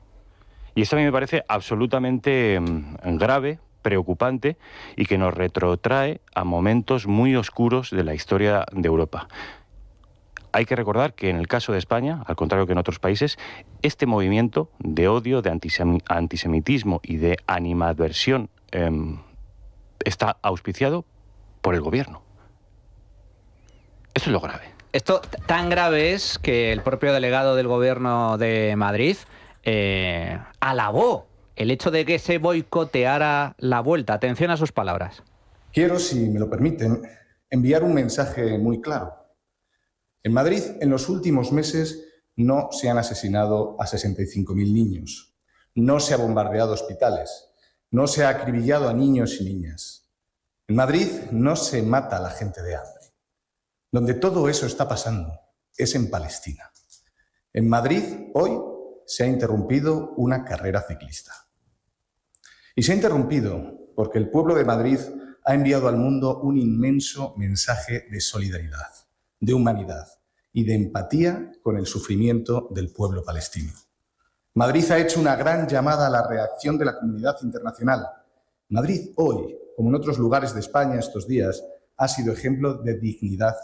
Y esto a mí me parece absolutamente grave, preocupante y que nos retrotrae a momentos muy oscuros de la historia de Europa. Hay que recordar que en el caso de España, al contrario que en otros países, este movimiento de odio, de antisemitismo y de animadversión está auspiciado por el gobierno. Esto es lo grave. Esto tan grave es que el propio delegado del gobierno de Madrid alabó el hecho de que se boicoteara la Vuelta. Atención a sus palabras. Quiero, si me lo permiten, enviar un mensaje muy claro. En Madrid, en los últimos meses, no se han asesinado a 65.000 niños, no se ha bombardeado hospitales, no se ha acribillado a niños y niñas. En Madrid no se mata a la gente de hambre. Donde todo eso está pasando es en Palestina. En Madrid, hoy, se ha interrumpido una carrera ciclista. Y se ha interrumpido porque el pueblo de Madrid ha enviado al mundo un inmenso mensaje de solidaridad, de humanidad y de empatía con el sufrimiento del pueblo palestino. Madrid ha hecho una gran llamada a la reacción de la comunidad internacional. Madrid hoy, como en otros lugares de España estos días, ha sido ejemplo de dignidad,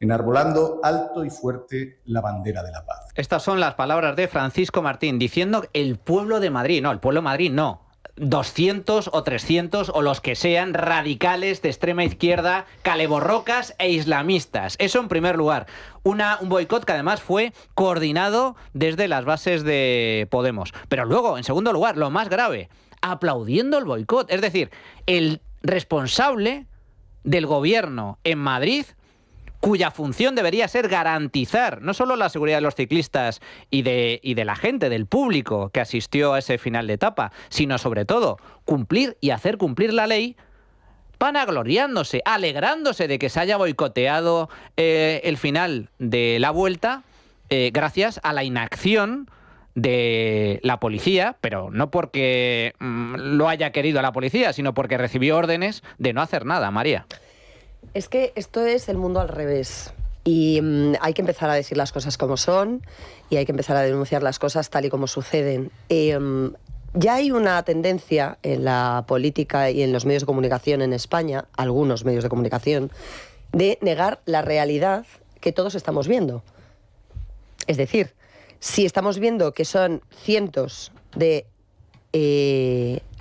enarbolando alto y fuerte la bandera de la paz. Estas son las palabras de Francisco Martín diciendo el pueblo de Madrid, no, el pueblo de Madrid no. 200 o 300 o los que sean radicales de extrema izquierda, caleborrocas e islamistas. Eso en primer lugar. Un boicot que además fue coordinado desde las bases de Podemos. Pero luego, en segundo lugar, lo más grave, aplaudiendo el boicot. Es decir, el responsable del gobierno en Madrid, cuya función debería ser garantizar no solo la seguridad de los ciclistas y de la gente, del público que asistió a ese final de etapa, sino sobre todo cumplir y hacer cumplir la ley, vanagloriándose, alegrándose de que se haya boicoteado el final de la Vuelta gracias a la inacción de la policía, pero no porque lo haya querido la policía, sino porque recibió órdenes de no hacer nada, María. Es que esto es el mundo al revés y hay que empezar a decir las cosas como son y hay que empezar a denunciar las cosas tal y como suceden. Ya hay una tendencia en la política y en los medios de comunicación en España, algunos medios de comunicación, de negar la realidad que todos estamos viendo. Es decir, si estamos viendo que son cientos de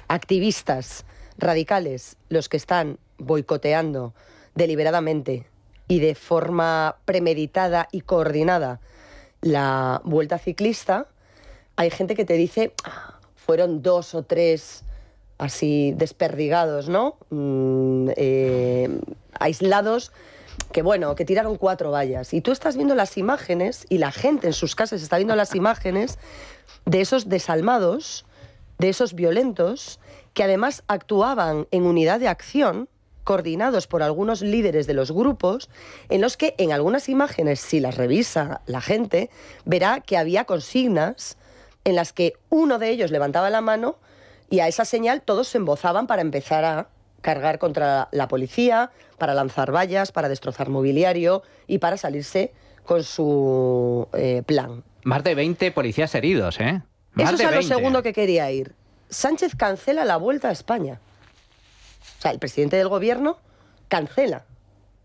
activistas radicales los que están boicoteando deliberadamente y de forma premeditada y coordinada la Vuelta ciclista, hay gente que te dice, fueron 2 o 3 así desperdigados, ¿no? Aislados, que bueno, que tiraron 4 vallas. Y tú estás viendo las imágenes, y la gente en sus casas está viendo las imágenes de esos desalmados, de esos violentos, que además actuaban en unidad de acción, coordinados por algunos líderes de los grupos, en los que en algunas imágenes, si las revisa la gente, verá que había consignas en las que uno de ellos levantaba la mano y a esa señal todos se embozaban para empezar a cargar contra la policía, para lanzar vallas, para destrozar mobiliario y para salirse con su plan. Más de 20 policías heridos, ¿eh? Eso es a lo segundo que quería ir. Sánchez cancela la Vuelta a España. O sea, el presidente del gobierno cancela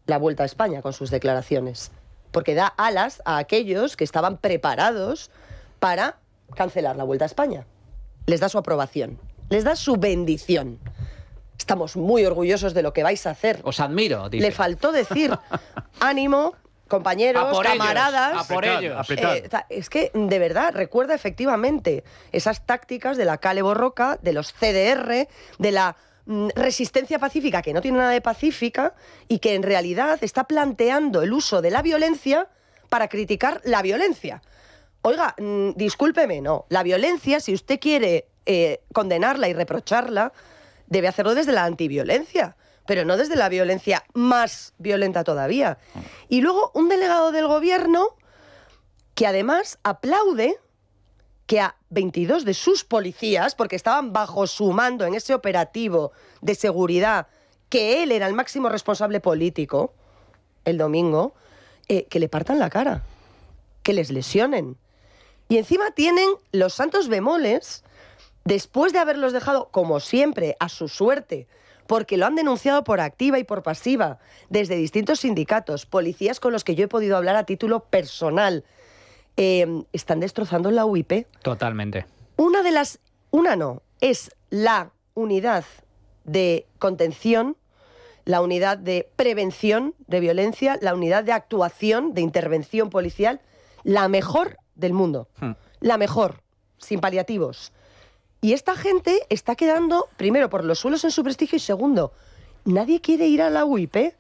la Vuelta a España con sus declaraciones, porque da alas a aquellos que estaban preparados para cancelar la Vuelta a España. Les da su aprobación, les da su bendición. Estamos muy orgullosos de lo que vais a hacer. Os admiro, dice. Le faltó decir, ánimo, compañeros, camaradas. A por ellos. Es que, de verdad, recuerda efectivamente esas tácticas de la Kale Borroka, de los CDR, de la resistencia pacífica, que no tiene nada de pacífica y que en realidad está planteando el uso de la violencia para criticar la violencia. Oiga, discúlpeme, no. La violencia, si usted quiere condenarla y reprocharla, debe hacerlo desde la antiviolencia, pero no desde la violencia más violenta todavía. Y luego un delegado del gobierno que además aplaude que a 22 de sus policías, porque estaban bajo su mando en ese operativo de seguridad, que él era el máximo responsable político, el domingo, que le partan la cara, que les lesionen. Y encima tienen los santos bemoles, después de haberlos dejado, como siempre, a su suerte, porque lo han denunciado por activa y por pasiva, desde distintos sindicatos, policías con los que yo he podido hablar a título personal, están destrozando la UIP. Totalmente. Es la unidad de contención, la unidad de prevención de violencia, la unidad de actuación, de intervención policial, la mejor del mundo. La mejor, sin paliativos. Y esta gente está quedando, primero, por los suelos en su prestigio, y segundo, nadie quiere ir a la UIP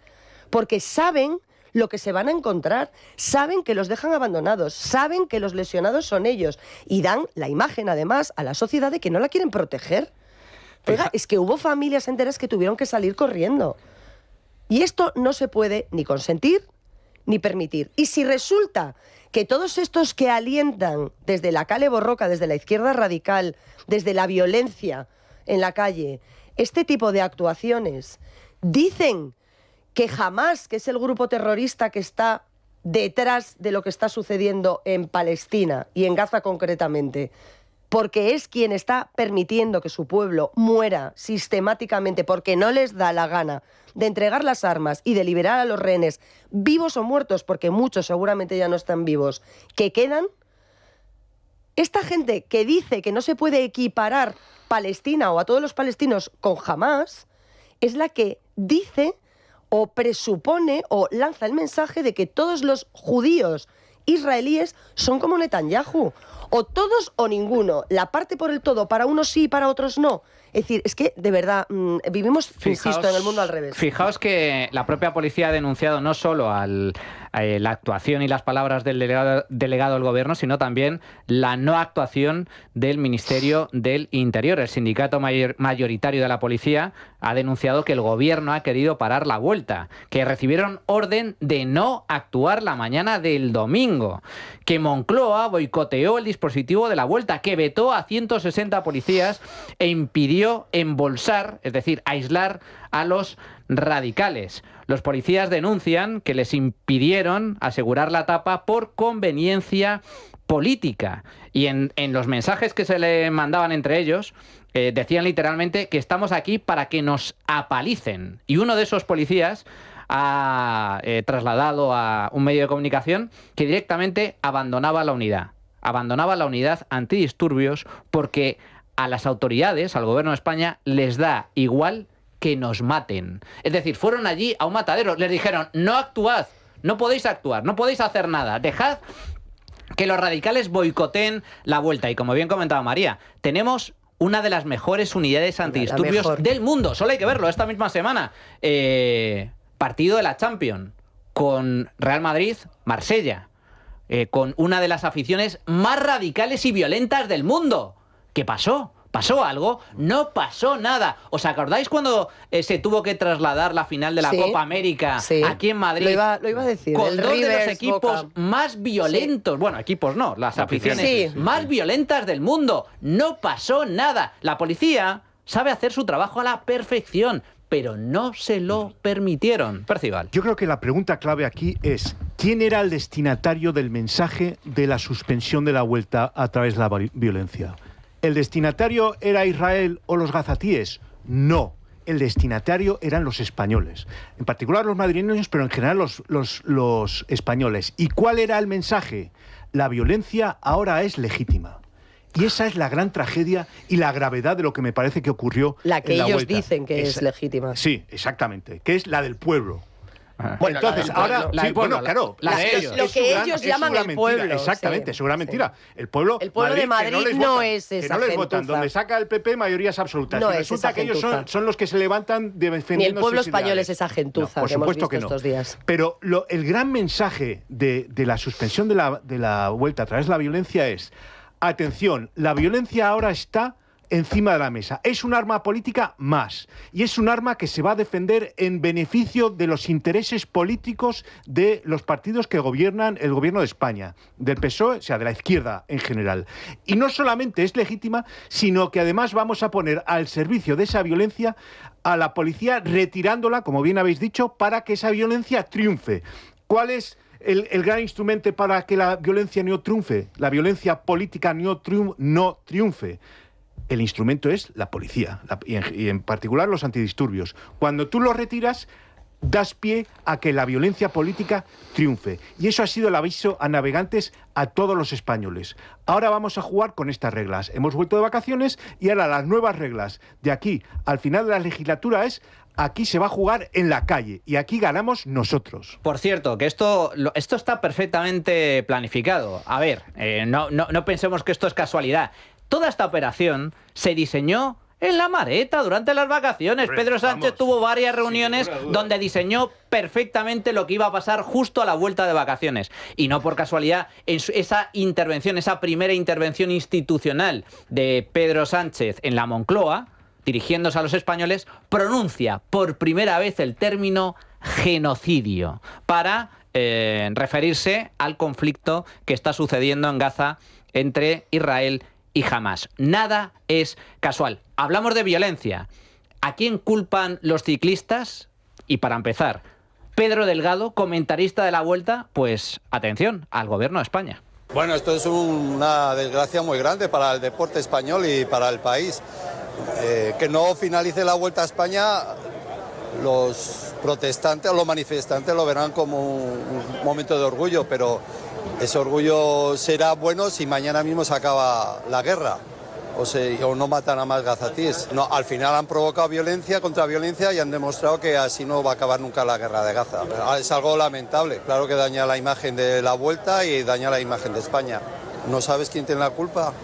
porque saben lo que se van a encontrar, saben que los dejan abandonados, saben que los lesionados son ellos y dan la imagen, además, a la sociedad de que no la quieren proteger. Oiga, es que hubo familias enteras que tuvieron que salir corriendo. Y esto no se puede ni consentir ni permitir. Y si resulta que todos estos que alientan desde la Kale Borroka, desde la izquierda radical, desde la violencia en la calle, este tipo de actuaciones, dicen que Hamás, que es el grupo terrorista que está detrás de lo que está sucediendo en Palestina y en Gaza concretamente, porque es quien está permitiendo que su pueblo muera sistemáticamente porque no les da la gana de entregar las armas y de liberar a los rehenes, vivos o muertos, porque muchos seguramente ya no están vivos, que quedan, esta gente que dice que no se puede equiparar Palestina o a todos los palestinos con Hamás, es la que dice o presupone o lanza el mensaje de que todos los judíos israelíes son como Netanyahu. O todos o ninguno. La parte por el todo, para unos sí y para otros no. Es decir, es que, de verdad, vivimos, insisto, en el mundo al revés. Fijaos que la propia policía ha denunciado no solo la actuación y las palabras del delegado del gobierno, sino también la no actuación del Ministerio del Interior. El sindicato mayoritario de la policía ha denunciado que el gobierno ha querido parar la vuelta, que recibieron orden de no actuar la mañana del domingo, que Moncloa boicoteó el dispositivo de la vuelta, que vetó a 160 policías e impidió embolsar, es decir, aislar a los radicales. Los policías denuncian que les impidieron asegurar la tapa por conveniencia política. Y en los mensajes que se le mandaban entre ellos, decían literalmente que estamos aquí para que nos apalicen. Y uno de esos policías ha trasladado a un medio de comunicación que directamente abandonaba la unidad. Abandonaba la unidad antidisturbios porque a las autoridades, al gobierno de España, les da igual que nos maten. Es decir, fueron allí a un matadero, les dijeron, no actuad, no podéis actuar, no podéis hacer nada, dejad que los radicales boicoteen la vuelta. Y como bien comentaba María, tenemos una de las mejores unidades antidisturbios del mundo. Solo hay que verlo, esta misma semana. Partido de la Champions con Real Madrid, Marsella, con una de las aficiones más radicales y violentas del mundo. ¿Qué pasó? ¿Pasó algo? No pasó nada. ¿Os acordáis cuando se tuvo que trasladar la final de la Copa América aquí en Madrid? Lo iba a decir. Con dos de los equipos más violentos. Bueno, equipos no, las aficiones más violentas del mundo. No pasó nada. La policía sabe hacer su trabajo a la perfección, pero no se lo permitieron. Percival. Yo creo que la pregunta clave aquí es ¿quién era el destinatario del mensaje de la suspensión de la vuelta a través de la violencia? ¿El destinatario era Israel o los gazatíes? No. El destinatario eran los españoles. En particular los madrileños, pero en general los españoles. ¿Y cuál era el mensaje? La violencia ahora es legítima. Y esa es la gran tragedia y la gravedad de lo que me parece que ocurrió en la vuelta. La que ellos dicen que es legítima. Sí, exactamente. Que es la del pueblo. Bueno, entonces, ahora, claro, lo que ellos llaman el pueblo. Exactamente, es una mentira. El pueblo de Madrid no es esa gentuza. Que no les votan. Donde saca el PP, mayorías absolutas. No y resulta que ellos son los que se levantan defendiendo. Ni el pueblo español es esa gentuza por supuesto que no. Estos días. Pero el gran mensaje de la suspensión de la vuelta a través de la violencia es: atención, la violencia ahora está encima de la mesa. Es un arma política más. Y es un arma que se va a defender en beneficio de los intereses políticos de los partidos que gobiernan el gobierno de España, del PSOE, o sea, de la izquierda en general. Y no solamente es legítima, sino que además vamos a poner al servicio de esa violencia a la policía, retirándola, como bien habéis dicho, para que esa violencia triunfe. ¿Cuál es el gran instrumento para que la violencia no triunfe? La violencia política no triunfe. El instrumento es la policía, y en particular los antidisturbios. Cuando tú los retiras, das pie a que la violencia política triunfe. Y eso ha sido el aviso a navegantes a todos los españoles. Ahora vamos a jugar con estas reglas. Hemos vuelto de vacaciones y ahora las nuevas reglas de aquí al final de la legislatura es: aquí se va a jugar en la calle y aquí ganamos nosotros. Por cierto, que esto está perfectamente planificado. A ver, no pensemos que esto es casualidad. Toda esta operación se diseñó en la maleta durante las vacaciones. Pedro Sánchez tuvo varias reuniones donde diseñó perfectamente lo que iba a pasar justo a la vuelta de vacaciones. Y no por casualidad, en esa intervención, esa primera intervención institucional de Pedro Sánchez en la Moncloa, dirigiéndose a los españoles, pronuncia por primera vez el término genocidio para referirse al conflicto que está sucediendo en Gaza entre Israel y Hamás. Nada es casual. Hablamos de violencia. ¿A quién culpan los ciclistas? Y para empezar, Pedro Delgado, comentarista de la Vuelta, pues atención, al Gobierno de España. Bueno, esto es una desgracia muy grande para el deporte español y para el país. Que no finalice la Vuelta a España, los protestantes o los manifestantes lo verán como un momento de orgullo, pero ese orgullo será bueno si mañana mismo se acaba la guerra o no matan a más gazatíes. No, al final han provocado violencia contra violencia y han demostrado que así no va a acabar nunca la guerra de Gaza. Es algo lamentable, claro que daña la imagen de la Vuelta y daña la imagen de España. ¿No sabes quién tiene la culpa?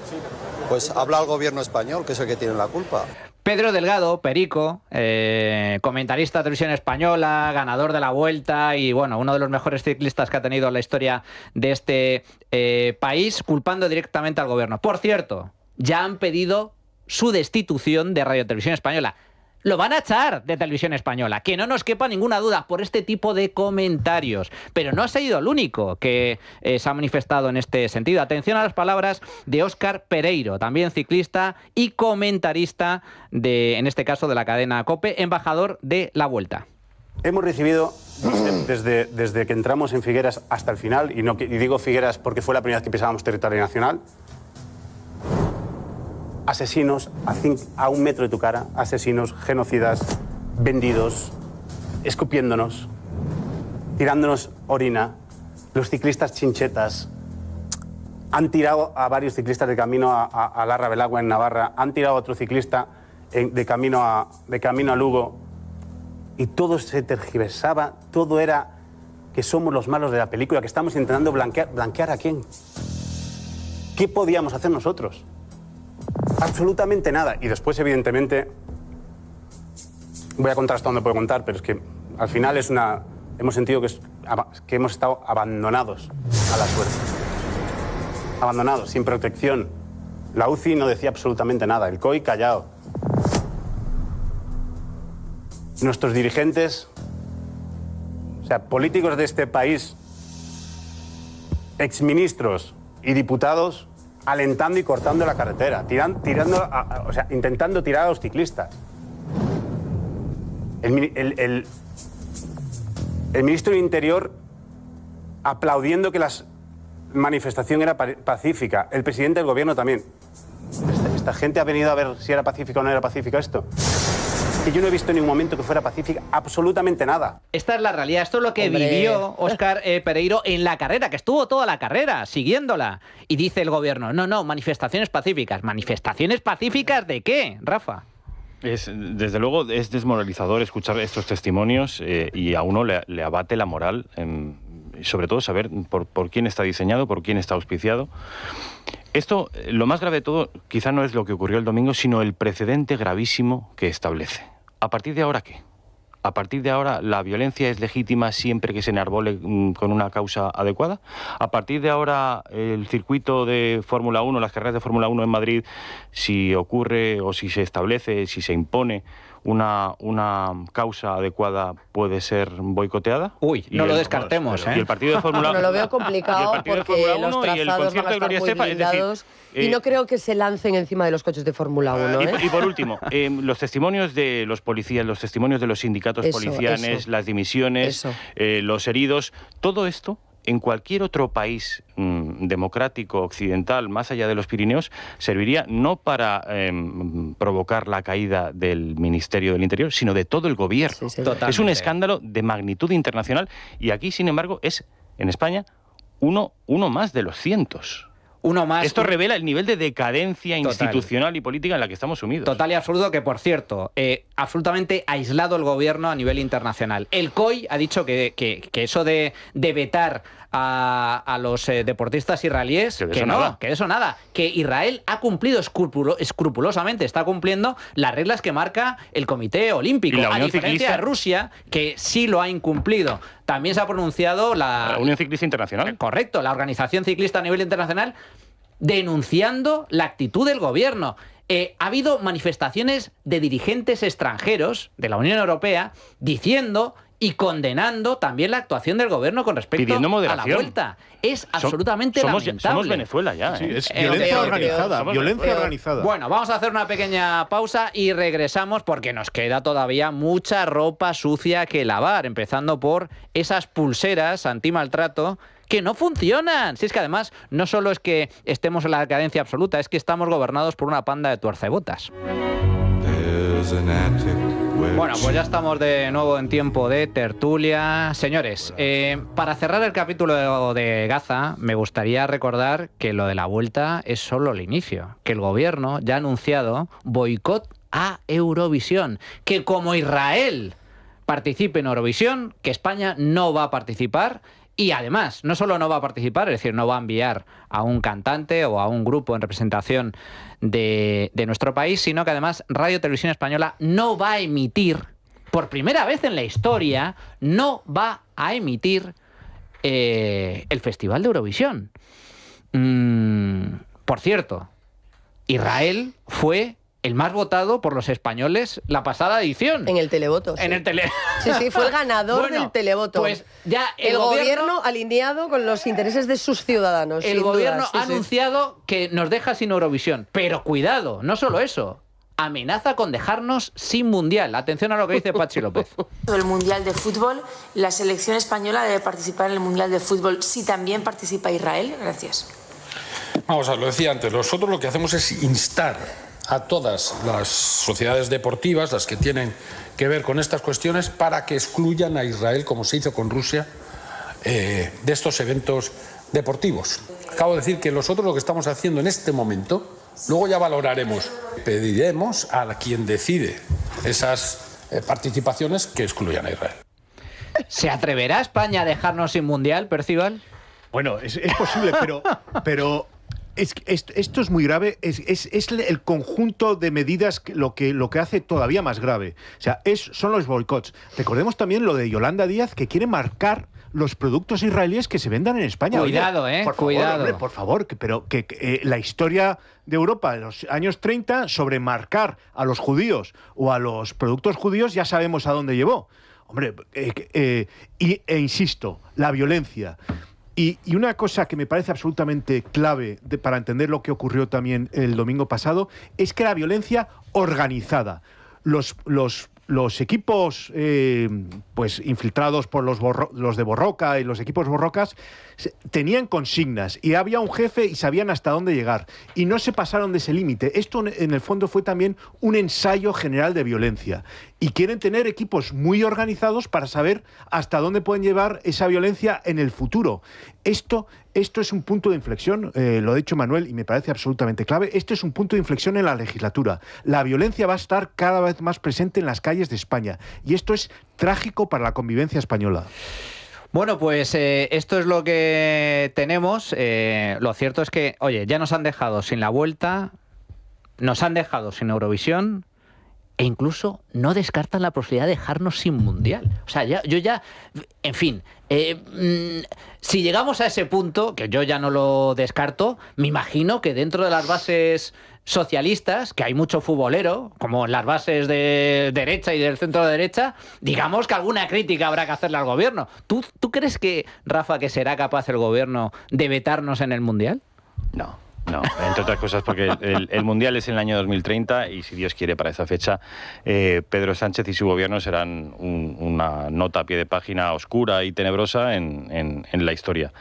Pues habla al gobierno español, que es el que tiene la culpa. Pedro Delgado, Perico, comentarista de Televisión Española, ganador de la Vuelta y bueno, uno de los mejores ciclistas que ha tenido la historia de este país, culpando directamente al gobierno. Por cierto, ya han pedido su destitución de Radio Televisión Española. Lo van a echar de Televisión Española, que no nos quepa ninguna duda por este tipo de comentarios. Pero no ha sido el único que se ha manifestado en este sentido. Atención a las palabras de Óscar Pereiro, también ciclista y comentarista en este caso de la cadena COPE, embajador de la Vuelta. Hemos recibido desde que entramos en Figueras hasta el final, y digo Figueras porque fue la primera vez que pisábamos territorio nacional, asesinos a 1 metro de tu cara, asesinos, genocidas, vendidos, escupiéndonos, tirándonos orina, los ciclistas chinchetas. Han tirado a varios ciclistas de camino a Larra Belagua en Navarra, han tirado a otro ciclista de camino a Lugo, y todo se tergiversaba, todo era que somos los malos de la película, que estamos intentando blanquear ¿a quién? ¿Qué podíamos hacer nosotros? Absolutamente nada. Y después, evidentemente, voy a contar hasta donde puedo contar, pero es que al final hemos sentido que hemos estado abandonados a la suerte. Abandonados, sin protección. La UCI no decía absolutamente nada, el COI callado. Nuestros dirigentes, o sea, políticos de este país, exministros y diputados, alentando y cortando la carretera, intentando tirar a los ciclistas. El ministro de Interior aplaudiendo que la manifestación era pacífica. El presidente del gobierno también. Esta gente ha venido a ver si era pacífica o no era pacífica esto. Que yo no he visto en ningún momento que fuera pacífica, absolutamente nada. Esta es la realidad, esto es lo que vivió Óscar Pereiro en la carrera, que estuvo toda la carrera siguiéndola. Y dice el gobierno, no, manifestaciones pacíficas. ¿Manifestaciones pacíficas de qué, Rafa? Desde luego es desmoralizador escuchar estos testimonios y a uno le abate la moral, y sobre todo saber por quién está diseñado, por quién está auspiciado. Esto, lo más grave de todo, quizá no es lo que ocurrió el domingo, sino el precedente gravísimo que establece. ¿A partir de ahora qué? ¿A partir de ahora la violencia es legítima siempre que se enarbole con una causa adecuada? ¿A partir de ahora el circuito de Fórmula 1, las carreras de Fórmula 1 en Madrid, si ocurre o si se establece, si se impone una causa adecuada, puede ser boicoteada? Uy, no lo descartemos, ¿eh? Y el partido de Fórmula 1... No lo veo complicado porque los trazados van a estar muy blindados y no creo que se lancen encima de los coches de Fórmula 1. Y por último, los testimonios de los policías, los testimonios de los sindicatos policiales, las dimisiones, los heridos, todo esto, en cualquier otro país democrático occidental, más allá de los Pirineos, serviría no para provocar la caída del Ministerio del Interior, sino de todo el gobierno. Es un escándalo de magnitud internacional y aquí, sin embargo, es, en España, uno más de los cientos. Uno más. Esto revela el nivel de decadencia institucional y política en la que estamos sumidos. Total y absoluto, que por cierto, absolutamente aislado el gobierno a nivel internacional. El COI ha dicho que eso de vetar a los deportistas israelíes, que de eso nada, que Israel ha cumplido escrupulosamente, está cumpliendo las reglas que marca el Comité Olímpico, a diferencia de Rusia, que sí lo ha incumplido. También se ha pronunciado la Unión Ciclista Internacional. Correcto, la Organización Ciclista a nivel internacional, denunciando la actitud del gobierno. Ha habido manifestaciones de dirigentes extranjeros de la Unión Europea diciendo y condenando también la actuación del gobierno con respecto a la vuelta. Es absolutamente lamentable. Somos Venezuela ya. Sí, es violencia organizada. Violencia organizada. Bueno, vamos a hacer una pequeña pausa y regresamos porque nos queda todavía mucha ropa sucia que lavar, empezando por esas pulseras antimaltrato que no funcionan. Si es que además no solo es que estemos en la decadencia absoluta, es que estamos gobernados por una panda de tuercebotas. Bueno, pues ya estamos de nuevo en tiempo de tertulia. Señores, para cerrar el capítulo de Gaza, me gustaría recordar que lo de la vuelta es solo el inicio, que el gobierno ya ha anunciado boicot a Eurovisión, que como Israel participe en Eurovisión, que España no va a participar. Y además, no solo no va a participar, es decir, no va a enviar a un cantante o a un grupo en representación de nuestro país, sino que además Radio Televisión Española no va a emitir, por primera vez en la historia, no va a emitir el Festival de Eurovisión. Por cierto, Israel fue el más votado por los españoles la pasada edición. En el televoto. Sí. Sí, fue el ganador del televoto. Pues ya el gobierno alineado con los intereses de sus ciudadanos. El gobierno ha anunciado que nos deja sin Eurovisión. Pero cuidado, no solo eso. Amenaza con dejarnos sin mundial. Atención a lo que dice Patxi López. El mundial de fútbol, la selección española debe participar en el mundial de fútbol si también participa Israel. Gracias. Vamos a ver, lo decía antes. Nosotros lo que hacemos es instar a todas las sociedades deportivas, las que tienen que ver con estas cuestiones, para que excluyan a Israel, como se hizo con Rusia, de estos eventos deportivos. Acabo de decir que nosotros lo que estamos haciendo en este momento, luego ya valoraremos, pediremos a quien decide esas participaciones que excluyan a Israel. ¿Se atreverá España a dejarnos sin mundial, Percival? Bueno, es posible, pero esto es muy grave, es el conjunto de medidas lo que hace todavía más grave. O sea, son los boicots. Recordemos también lo de Yolanda Díaz, que quiere marcar los productos israelíes que se vendan en España. Cuidado, cuidado. Por favor, pero que la historia de Europa de los años 30 sobre marcar a los judíos o a los productos judíos ya sabemos a dónde llevó. Hombre, insisto, la violencia. Y una cosa que me parece absolutamente clave para entender lo que ocurrió también el domingo pasado es que la violencia organizada. Los equipos pues infiltrados por los de Borroca y los equipos Borrocas tenían consignas y había un jefe y sabían hasta dónde llegar y no se pasaron de ese límite. Esto en el fondo fue también un ensayo general de violencia y quieren tener equipos muy organizados para saber hasta dónde pueden llevar esa violencia en el futuro. Esto es un punto de inflexión, lo ha dicho Manuel y me parece absolutamente clave. Esto es un punto de inflexión en la legislatura. La violencia va a estar cada vez más presente en las calles de España y esto es trágico para la convivencia española. Bueno, pues esto es lo que tenemos. Lo cierto es que, oye, ya nos han dejado sin la vuelta, nos han dejado sin Eurovisión. e incluso no descartan la posibilidad de dejarnos sin mundial. O sea, en fin, si llegamos a ese punto, que yo ya no lo descarto, me imagino que dentro de las bases socialistas, que hay mucho futbolero, como en las bases de derecha y del centro de derecha, digamos que alguna crítica habrá que hacerle al gobierno. ¿Tú crees que, Rafa, que será capaz el gobierno de vetarnos en el mundial? No, entre otras cosas porque el Mundial es en el año 2030 y si Dios quiere para esa fecha Pedro Sánchez y su gobierno serán una nota a pie de página oscura y tenebrosa en la historia.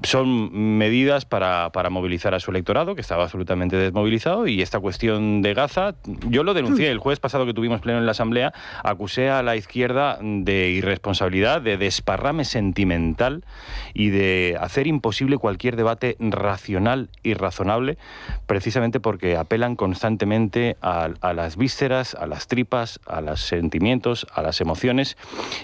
Son medidas para movilizar a su electorado, que estaba absolutamente desmovilizado, y esta cuestión de Gaza, yo lo denuncié el jueves pasado que tuvimos pleno en la Asamblea, acusé a la izquierda de irresponsabilidad, de desparrame sentimental y de hacer imposible cualquier debate racional y razonable, precisamente porque apelan constantemente a las vísceras, a las tripas, a los sentimientos, a las emociones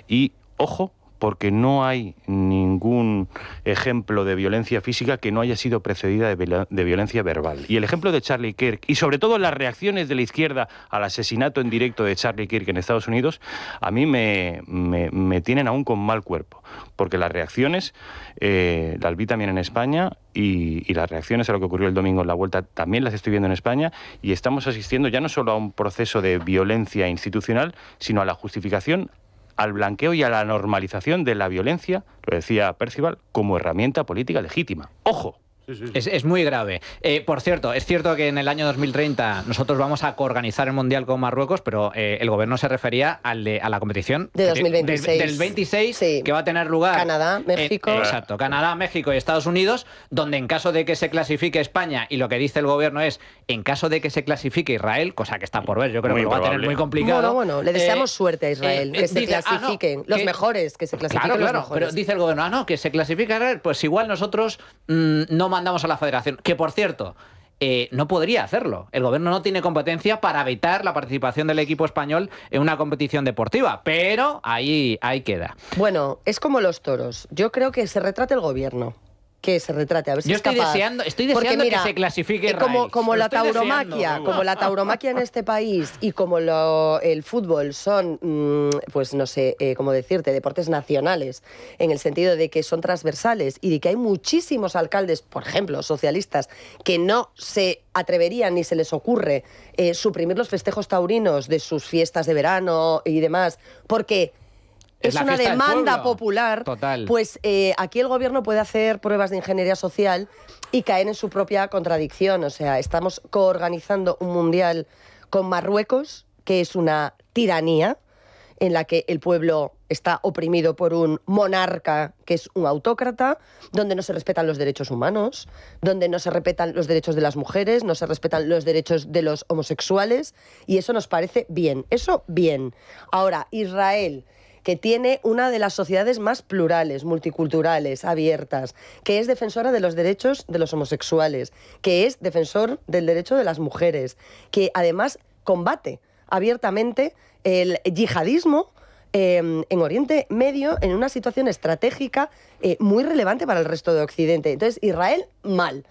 y, ojo, porque no hay ningún ejemplo de violencia física que no haya sido precedida de violencia verbal. Y el ejemplo de Charlie Kirk, y sobre todo las reacciones de la izquierda al asesinato en directo de Charlie Kirk en Estados Unidos, a mí me tienen aún con mal cuerpo. Porque las reacciones, las vi también en España, y las reacciones a lo que ocurrió el domingo en la Vuelta también las estoy viendo en España, y estamos asistiendo ya no solo a un proceso de violencia institucional, sino a la justificación, al blanqueo y a la normalización de la violencia, lo decía Percival, como herramienta política legítima. ¡Ojo! Sí. Es muy grave. Por cierto, es cierto que en el año 2030 nosotros vamos a coorganizar el Mundial con Marruecos, pero el gobierno se refería a la competición de 2026. Del 26, sí, que va a tener lugar Canadá, México. Exacto, Canadá, México y Estados Unidos, donde en caso de que se clasifique España, y lo que dice el gobierno es, en caso de que se clasifique Israel, cosa que está por ver, yo creo que lo va a tener muy complicado. Bueno, le deseamos suerte a Israel, que se clasifiquen, los mejores, que se clasifiquen los mejores. Pero dice el gobierno, que se clasifique Israel, pues igual nosotros no mandamos a la federación. Que, por cierto, no podría hacerlo. El gobierno no tiene competencia para vetar la participación del equipo español en una competición deportiva, pero ahí queda. Bueno, es como los toros. Yo creo que se retrate el gobierno. Que se retrate, a ver si es capaz. Estoy deseando que se clasifique Israel. Como la tauromaquia en este país y como el fútbol son, pues no sé cómo decirte, deportes nacionales, en el sentido de que son transversales y de que hay muchísimos alcaldes, por ejemplo, socialistas, que no se atreverían ni se les ocurre suprimir los festejos taurinos de sus fiestas de verano y demás, porque es una demanda popular. Total. Pues aquí el gobierno puede hacer pruebas de ingeniería social y caer en su propia contradicción. O sea, estamos coorganizando un mundial con Marruecos, que es una tiranía en la que el pueblo está oprimido por un monarca que es un autócrata, donde no se respetan los derechos humanos, donde no se respetan los derechos de las mujeres, no se respetan los derechos de los homosexuales, y eso nos parece bien. Eso, bien. Ahora, Israel, que tiene una de las sociedades más plurales, multiculturales, abiertas, que es defensora de los derechos de los homosexuales, que es defensor del derecho de las mujeres, que además combate abiertamente el yihadismo en Oriente Medio en una situación estratégica muy relevante para el resto de Occidente. Entonces, Israel, mal.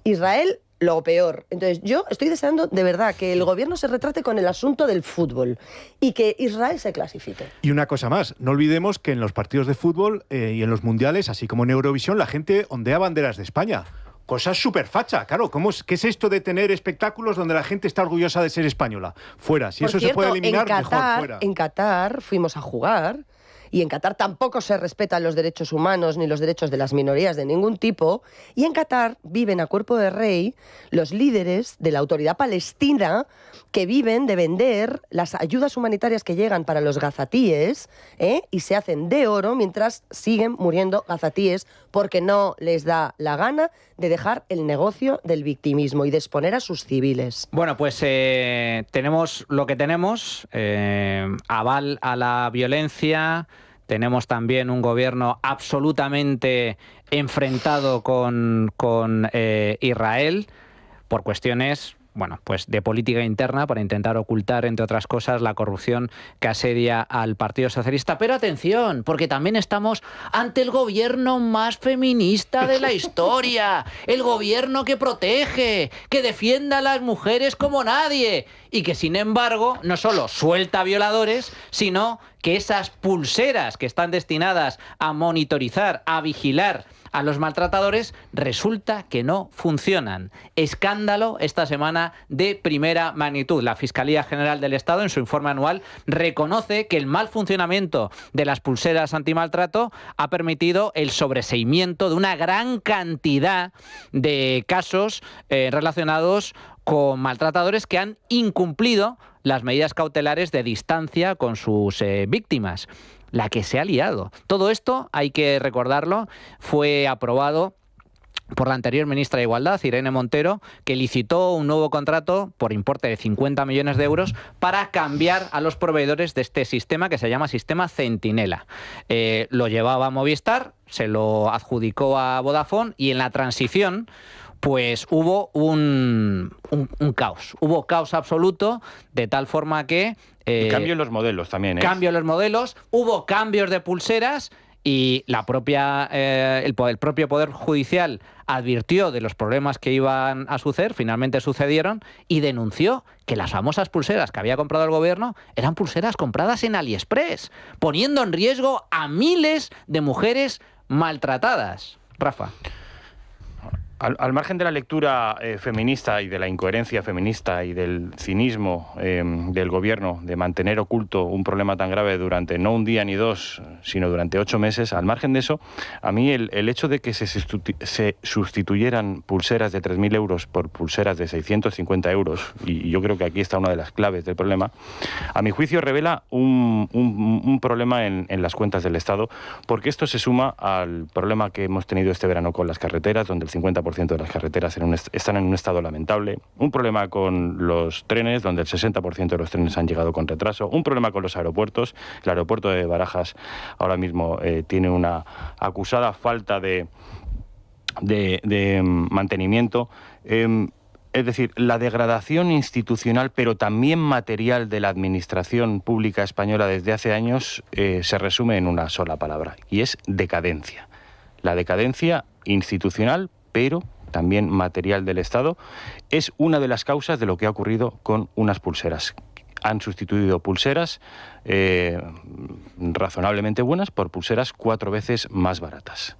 Israel, lo peor. Entonces, yo estoy deseando de verdad que el gobierno se retrate con el asunto del fútbol y que Israel se clasifique. Y una cosa más, no olvidemos que en los partidos de fútbol y en los mundiales, así como en Eurovisión, la gente ondea banderas de España. Cosa súper facha, claro. ¿Qué es esto de tener espectáculos donde la gente está orgullosa de ser española? Fuera. Si eso se puede eliminar, mejor fuera. En Qatar fuimos a jugar. Y en Qatar tampoco se respetan los derechos humanos ni los derechos de las minorías de ningún tipo. Y en Qatar viven a cuerpo de rey los líderes de la autoridad palestina que viven de vender las ayudas humanitarias que llegan para los gazatíes y se hacen de oro mientras siguen muriendo gazatíes porque no les da la gana de dejar el negocio del victimismo y de exponer a sus civiles. Bueno, pues tenemos lo que tenemos, aval a la violencia. Tenemos también un gobierno absolutamente enfrentado con Israel por cuestiones bueno, pues de política interna para intentar ocultar, entre otras cosas, la corrupción que asedia al Partido Socialista. Pero atención, porque también estamos ante el gobierno más feminista de la historia, el gobierno que protege, que defiende a las mujeres como nadie y que, sin embargo, no solo suelta violadores, sino que esas pulseras que están destinadas a monitorizar, a vigilar a los maltratadores, resulta que no funcionan. Escándalo esta semana de primera magnitud. La Fiscalía General del Estado, en su informe anual, reconoce que el mal funcionamiento de las pulseras antimaltrato ha permitido el sobreseimiento de una gran cantidad de casos relacionados con maltratadores que han incumplido las medidas cautelares de distancia con sus víctimas. La que se ha liado. Todo esto, hay que recordarlo, fue aprobado por la anterior ministra de Igualdad, Irene Montero, que licitó un nuevo contrato por importe de 50 millones de euros para cambiar a los proveedores de este sistema que se llama Sistema Centinela. Lo llevaba Movistar, se lo adjudicó a Vodafone y en la transición pues hubo un caos absoluto, de tal forma que... cambio en los modelos también, ¿eh? Cambio en los modelos, hubo cambios de pulseras y el propio Poder Judicial advirtió de los problemas que iban a suceder, finalmente sucedieron, y denunció que las famosas pulseras que había comprado el gobierno eran pulseras compradas en AliExpress, poniendo en riesgo a miles de mujeres maltratadas. Rafa. Al margen de la lectura feminista y de la incoherencia feminista y del cinismo del gobierno de mantener oculto un problema tan grave durante no un día ni dos, sino durante 8 meses, al margen de eso, a mí el hecho de que se sustituyeran pulseras de 3.000 euros por pulseras de 650 euros, y yo creo que aquí está una de las claves del problema, a mi juicio revela un problema en las cuentas del Estado, porque esto se suma al problema que hemos tenido este verano con las carreteras, donde el 50% de las carreteras están en un estado lamentable, un problema con los trenes, donde el 60% de los trenes han llegado con retraso, un problema con los aeropuertos. El aeropuerto de Barajas ahora mismo tiene una acusada falta de mantenimiento. Es decir, la degradación institucional, pero también material de la administración pública española desde hace años se resume en una sola palabra, y es decadencia. La decadencia institucional, pero también material del Estado, es una de las causas de lo que ha ocurrido con unas pulseras. Han sustituido pulseras razonablemente buenas por pulseras 4 veces más baratas.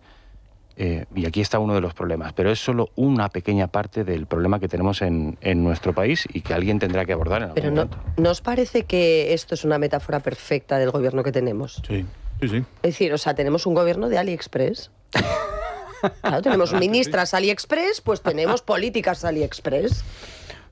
Y aquí está uno de los problemas, pero es solo una pequeña parte del problema que tenemos en nuestro país y que alguien tendrá que abordar en algún momento. ¿No os parece que esto es una metáfora perfecta del gobierno que tenemos? Sí. Es decir, tenemos un gobierno de AliExpress. Claro, tenemos ministras AliExpress, pues tenemos políticas AliExpress.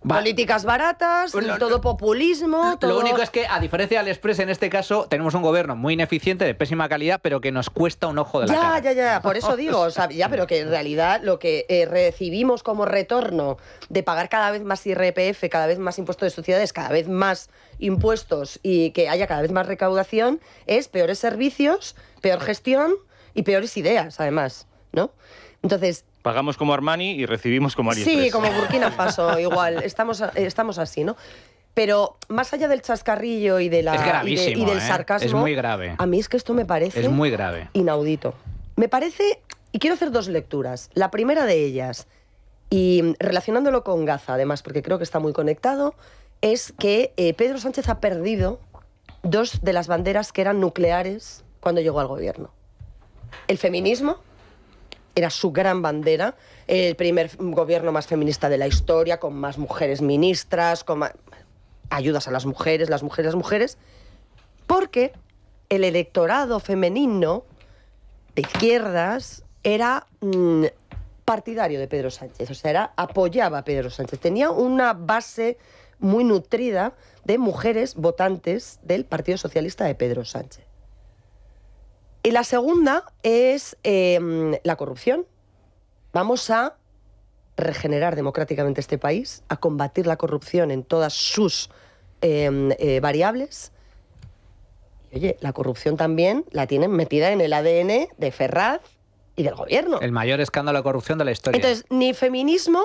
Políticas baratas, todo populismo... Lo único es que, a diferencia de AliExpress, en este caso tenemos un gobierno muy ineficiente, de pésima calidad, pero que nos cuesta un ojo de la cara. Ya, por eso digo, pero que en realidad lo que recibimos como retorno de pagar cada vez más IRPF, cada vez más impuestos de sociedades, cada vez más impuestos y que haya cada vez más recaudación, es peores servicios, peor gestión y peores ideas, además, ¿no? Entonces... Pagamos como Armani y recibimos como AliExpress. Sí, como Burkina Faso, igual. Estamos así, ¿no? Pero más allá del chascarrillo y, del sarcasmo... Es muy grave. A mí es que esto me parece... Es muy grave. Inaudito. Me parece... Y quiero hacer 2 lecturas. La primera de ellas, y relacionándolo con Gaza, además, porque creo que está muy conectado, es que Pedro Sánchez ha perdido 2 de las banderas que eran nucleares cuando llegó al gobierno. El feminismo... Era su gran bandera, el primer gobierno más feminista de la historia, con más mujeres ministras, con más ayudas a las mujeres, porque el electorado femenino de izquierdas era partidario de Pedro Sánchez, o sea, apoyaba a Pedro Sánchez. Tenía una base muy nutrida de mujeres votantes del Partido Socialista de Pedro Sánchez. Y la segunda es la corrupción. Vamos a regenerar democráticamente este país, a combatir la corrupción en todas sus variables. Y, oye, la corrupción también la tienen metida en el ADN de Ferraz y del gobierno. El mayor escándalo de corrupción de la historia. Entonces, ni feminismo,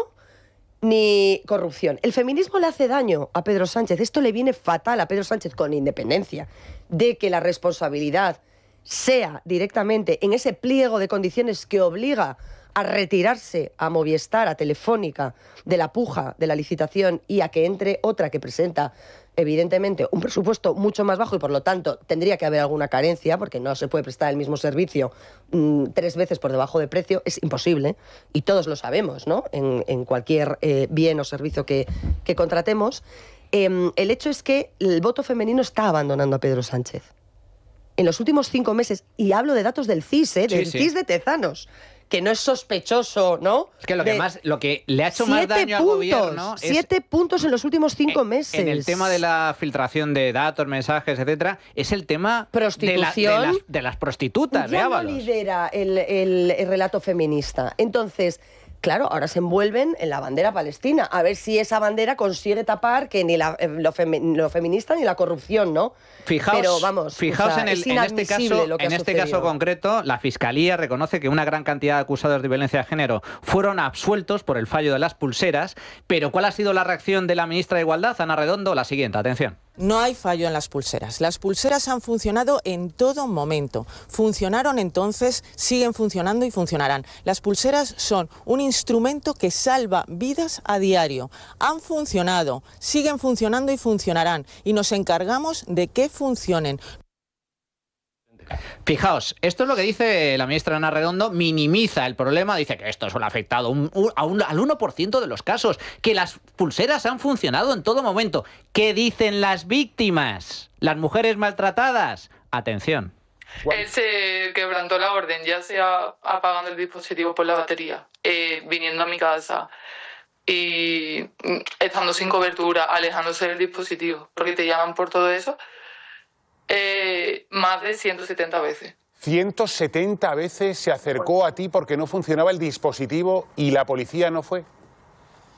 ni corrupción. El feminismo le hace daño a Pedro Sánchez. Esto le viene fatal a Pedro Sánchez, con independencia de que la responsabilidad sea directamente en ese pliego de condiciones que obliga a retirarse a Movistar, a Telefónica, de la puja de la licitación y a que entre otra que presenta, evidentemente, un presupuesto mucho más bajo y, por lo tanto, tendría que haber alguna carencia porque no se puede prestar el mismo servicio 3 veces por debajo de precio. Es imposible y todos lo sabemos, ¿no? En cualquier bien o servicio que contratemos. El hecho es que el voto femenino está abandonando a Pedro Sánchez. En los últimos 5 meses, y hablo de datos del CIS, CIS de Tezanos, que no es sospechoso, ¿no? Es que lo que le ha hecho más daño al gobierno es 7 puntos en los últimos 5 meses. En el tema de la filtración de datos, mensajes, etcétera, es el tema prostitución de las prostitutas, ya de Ábalos. No lidera el relato feminista. Entonces, claro, ahora se envuelven en la bandera palestina. A ver si esa bandera consigue tapar que ni lo feminista ni la corrupción, ¿no? Fijaos en este caso concreto, la Fiscalía reconoce que una gran cantidad de acusados de violencia de género fueron absueltos por el fallo de las pulseras, pero ¿cuál ha sido la reacción de la ministra de Igualdad, Ana Redondo? La siguiente, atención. No hay fallo en las pulseras. Las pulseras han funcionado en todo momento. Funcionaron entonces, siguen funcionando y funcionarán. Las pulseras son un instrumento que salva vidas a diario. Han funcionado, siguen funcionando y funcionarán. Y nos encargamos de que funcionen. Fijaos, esto es lo que dice la ministra Ana Redondo, minimiza el problema, dice que esto solo ha afectado al 1% de los casos, que las pulseras han funcionado en todo momento. ¿Qué dicen las víctimas? Las mujeres maltratadas. Atención. Él se quebrantó la orden, ya sea apagando el dispositivo por la batería, viniendo a mi casa y estando sin cobertura, alejándose del dispositivo, porque te llaman por todo eso. Más de 170 veces. 170 veces se acercó a ti porque no funcionaba el dispositivo y la policía no fue.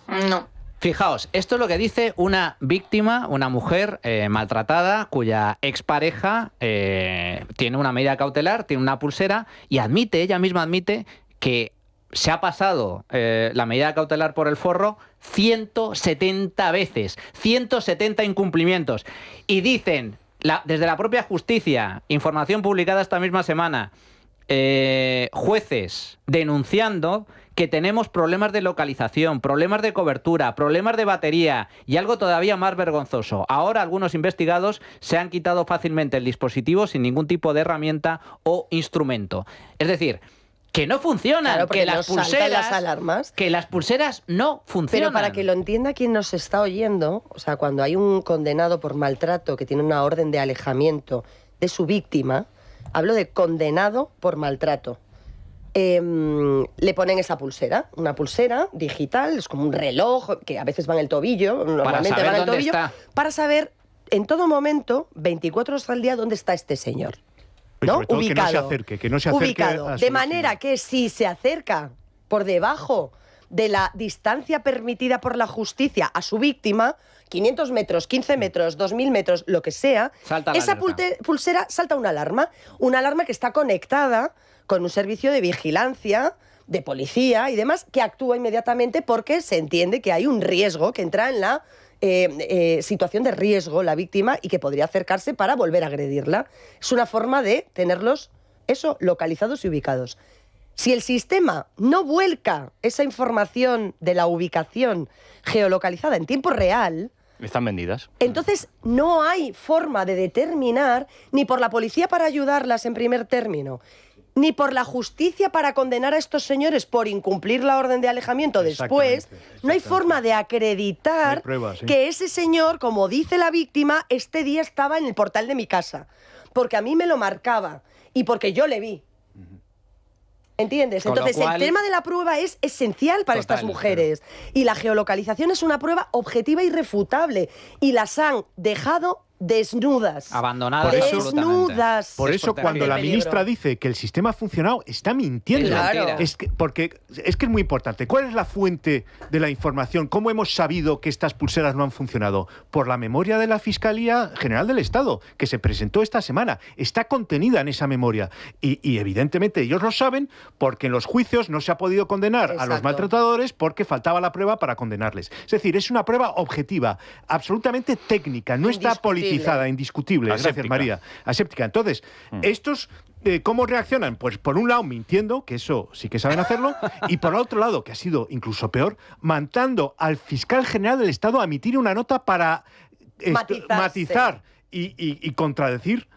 No. Fijaos, esto es lo que dice una víctima, una mujer maltratada, cuya expareja tiene una medida cautelar, tiene una pulsera y ella misma admite que se ha pasado la medida cautelar por el forro 170 veces, 170 incumplimientos. Y dicen, desde la propia justicia, información publicada esta misma semana, jueces denunciando que tenemos problemas de localización, problemas de cobertura, problemas de batería y algo todavía más vergonzoso. Ahora algunos investigados se han quitado fácilmente el dispositivo sin ningún tipo de herramienta o instrumento. Es decir, que no funcionan, claro, que las pulseras no funcionan. Pero para que lo entienda quien nos está oyendo, o sea, cuando hay un condenado por maltrato que tiene una orden de alejamiento de su víctima, hablo de condenado por maltrato, le ponen esa pulsera, una pulsera digital, es como un reloj que a veces va en el tobillo, normalmente va en el tobillo, para saber en todo momento, 24 horas al día, dónde está este señor. ¿No? Ubicado. Que no se acerque ubicado. De manera que si se acerca por debajo de la distancia permitida por la justicia a su víctima, 500 metros, 15 metros, 2000 metros, lo que sea, esa pulsera salta una alarma que está conectada con un servicio de vigilancia, de policía y demás, que actúa inmediatamente porque se entiende que hay un riesgo, que entra en la situación de riesgo la víctima y que podría acercarse para volver a agredirla. Es una forma de tenerlos, localizados y ubicados. Si el sistema no vuelca esa información de la ubicación geolocalizada en tiempo real, están vendidas. Entonces no hay forma de determinar, ni por la policía para ayudarlas en primer término, ni por la justicia para condenar a estos señores por incumplir la orden de alejamiento después, no hay forma de acreditar que ese señor, como dice la víctima, este día estaba en el portal de mi casa, porque a mí me lo marcaba y porque yo le vi. ¿Entiendes? Entonces el tema de la prueba es esencial para estas mujeres. Claro. Y la geolocalización es una prueba objetiva y irrefutable. Y las han dejado desnudas. Abandonadas. Desnudas. Por eso cuando la ministra dice que el sistema ha funcionado, está mintiendo. Claro. Porque es muy importante. ¿Cuál es la fuente de la información? ¿Cómo hemos sabido que estas pulseras no han funcionado? Por la memoria de la Fiscalía General del Estado, que se presentó esta semana. Está contenida en esa memoria. Y evidentemente ellos lo saben porque en los juicios no se ha podido condenar a los maltratadores porque faltaba la prueba para condenarles. Es decir, es una prueba objetiva, absolutamente técnica, no está politizada, indiscutible. Aséptica. Gracias, María. Aséptica. Entonces, estos... ¿cómo reaccionan? Pues por un lado mintiendo, que eso sí que saben hacerlo, y por otro lado, que ha sido incluso peor, mandando al fiscal general del Estado a emitir una nota para matizar y contradecir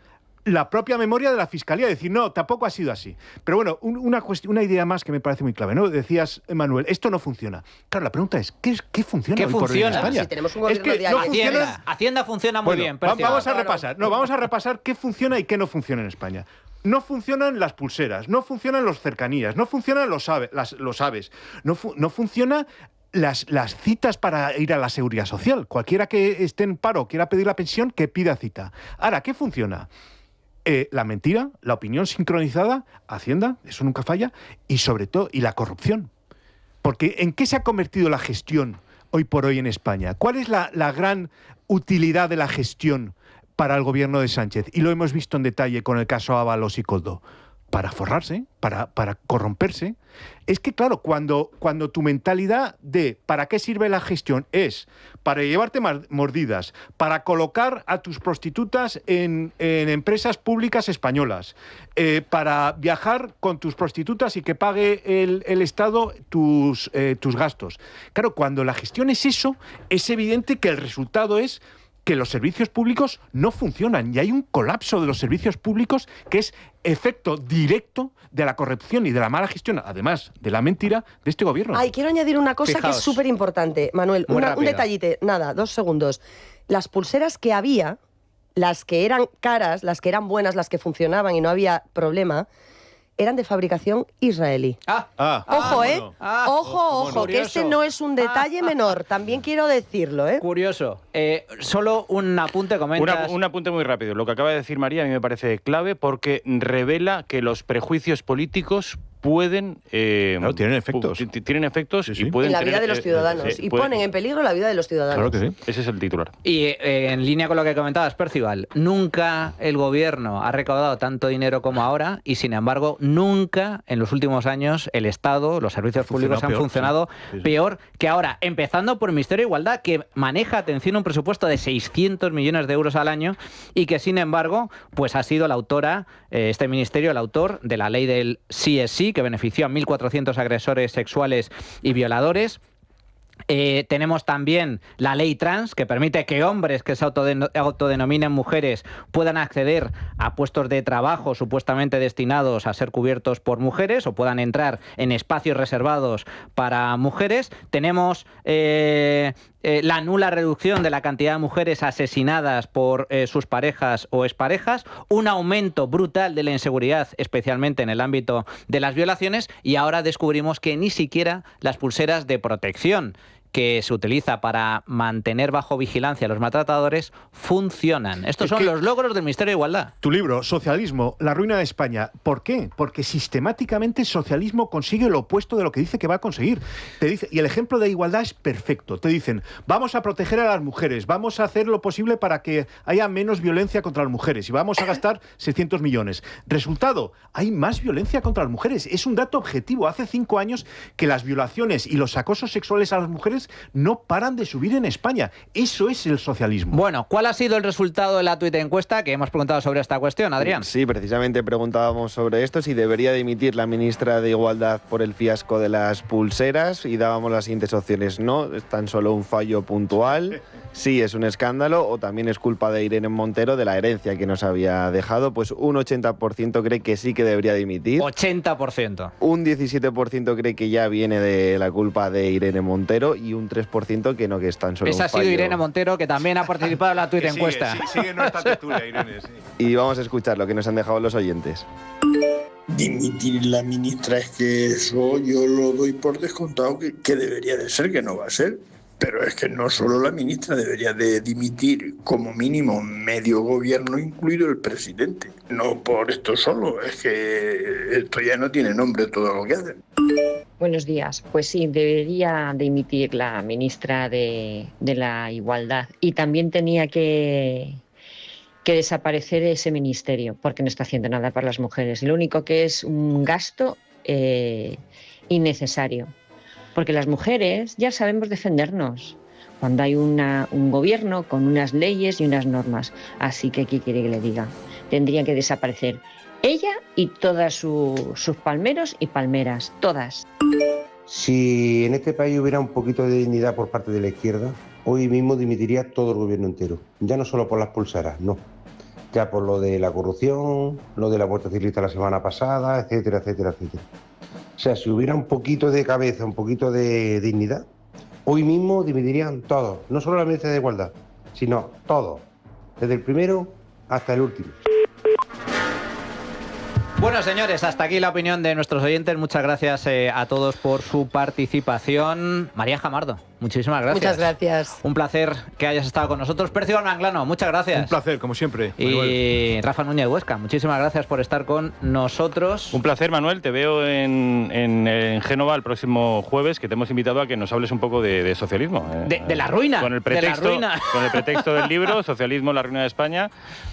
la propia memoria de la Fiscalía, decir, no, tampoco ha sido así. Pero bueno, una idea más que me parece muy clave, ¿no? Decías, Manuel, esto no funciona. Claro, la pregunta es, ¿qué funciona hoy por hoy en España? Si tenemos un gobierno de Hacienda funciona muy bien. Vamos a repasar. No, vamos a repasar qué funciona y qué no funciona en España. No funcionan las pulseras, no funcionan los cercanías, no funcionan los aves, no funcionan las citas para ir a la Seguridad Social. Cualquiera que esté en paro, quiera pedir la pensión, que pida cita. Ahora, ¿qué funciona? La mentira, la opinión sincronizada, Hacienda, eso nunca falla, y sobre todo, y la corrupción. Porque ¿en qué se ha convertido la gestión hoy por hoy en España? ¿Cuál es la gran utilidad de la gestión para el gobierno de Sánchez? Y lo hemos visto en detalle con el caso Ábalos y Koldo. Para forrarse, para corromperse. Es que, claro, cuando tu mentalidad de ¿para qué sirve la gestión? Es para llevarte mordidas, para colocar a tus prostitutas en empresas públicas españolas, para viajar con tus prostitutas y que pague el Estado tus gastos. Claro, cuando la gestión es eso, es evidente que el resultado es que los servicios públicos no funcionan y hay un colapso de los servicios públicos que es efecto directo de la corrupción y de la mala gestión, además de la mentira de este gobierno. Quiero añadir una cosa que es súper importante, Manuel, un detallite, 2 segundos. Las pulseras que había, las que eran caras, las que eran buenas, las que funcionaban y no había problema, eran de fabricación israelí. Ojo, que este no es un detalle menor, también quiero decirlo, ¿eh? Curioso. Solo un apunte, comentas... Un apunte muy rápido. Lo que acaba de decir María a mí me parece clave porque revela que los prejuicios políticos pueden... claro, tienen efectos. Tienen efectos y pueden... En la vida de los ciudadanos. Y ponen en peligro la vida de los ciudadanos. Claro que sí. Ese es el titular. Y en línea con lo que comentabas, Percival, nunca el gobierno ha recaudado tanto dinero como ahora y, sin embargo, nunca en los últimos años el Estado, los servicios públicos han funcionado peor que ahora. Empezando por el Ministerio de Igualdad, que maneja, atención, un presupuesto de 600 millones de euros al año y que, sin embargo, pues ha sido la autora, este ministerio, el autor de la ley del sí es sí, que benefició a 1.400 agresores sexuales y violadores. Tenemos también la ley trans, que permite que hombres que se autodenominen mujeres puedan acceder a puestos de trabajo supuestamente destinados a ser cubiertos por mujeres o puedan entrar en espacios reservados para mujeres. Tenemos la nula reducción de la cantidad de mujeres asesinadas por sus parejas o exparejas, un aumento brutal de la inseguridad, especialmente en el ámbito de las violaciones, y ahora descubrimos que ni siquiera las pulseras de protección que se utiliza para mantener bajo vigilancia a los maltratadores funcionan. Estos son los logros del Ministerio de Igualdad. Tu libro, Socialismo, la ruina de España. ¿Por qué? Porque sistemáticamente el socialismo consigue lo opuesto de lo que dice que va a conseguir. Te dice, y el ejemplo de igualdad es perfecto. Te dicen, vamos a proteger a las mujeres, vamos a hacer lo posible para que haya menos violencia contra las mujeres y vamos a gastar 600 millones. Resultado, hay más violencia contra las mujeres. Es un dato objetivo. Hace 5 años que las violaciones y los acosos sexuales a las mujeres no paran de subir en España. Eso es el socialismo. Bueno, ¿cuál ha sido el resultado de la Twitter encuesta que hemos preguntado sobre esta cuestión, Adrián? Sí, precisamente preguntábamos sobre esto, si debería dimitir la ministra de Igualdad por el fiasco de las pulseras, y dábamos las siguientes opciones. No, es tan solo un fallo puntual, sí es un escándalo, o también es culpa de Irene Montero de la herencia que nos había dejado. Pues un 80% cree que sí que debería dimitir. 80%. Un 17% cree que ya viene de la culpa de Irene Montero y un 3% que no, que es tan solo un fallo. Esa ha sido Irene Montero, que también ha participado en la Twitter encuesta. Sigue nuestra tertulia, Irene, sí. Y vamos a escuchar lo que nos han dejado los oyentes. Dimitir la ministra es que eso yo lo doy por descontado que debería de ser, que no va a ser. Pero es que no solo la ministra debería de dimitir, como mínimo medio gobierno, incluido el presidente. No por esto solo, es que esto ya no tiene nombre todo lo que hacen. Buenos días. Pues sí, debería dimitir la ministra de la Igualdad y también tenía que desaparecer ese ministerio porque no está haciendo nada para las mujeres. Lo único que es un gasto innecesario. Porque las mujeres ya sabemos defendernos cuando hay un gobierno con unas leyes y unas normas. Así que, ¿qué quiere que le diga? Tendría que desaparecer ella y todas sus palmeros y palmeras, todas. Si en este país hubiera un poquito de dignidad por parte de la izquierda, hoy mismo dimitiría todo el gobierno entero. Ya no solo por las pulseras, no. Ya por lo de la corrupción, lo de la Vuelta Ciclista la semana pasada, etcétera, etcétera, etcétera. O sea, si hubiera un poquito de cabeza, un poquito de dignidad, hoy mismo dimitirían todos, no solo la ministra de Igualdad, sino todos, desde el primero hasta el último. Bueno, señores, hasta aquí la opinión de nuestros oyentes. Muchas gracias a todos por su participación. María Jamardo, muchísimas gracias. Muchas gracias. Un placer que hayas estado con nosotros. Percival Manglano, muchas gracias. Un placer, como siempre, Manuel. Y Rafa Núñez Huesca, muchísimas gracias por estar con nosotros. Un placer, Manuel. Te veo en Génova el próximo jueves, que te hemos invitado a que nos hables un poco de socialismo. De la ruina. Con el pretexto del libro, Socialismo, la ruina de España.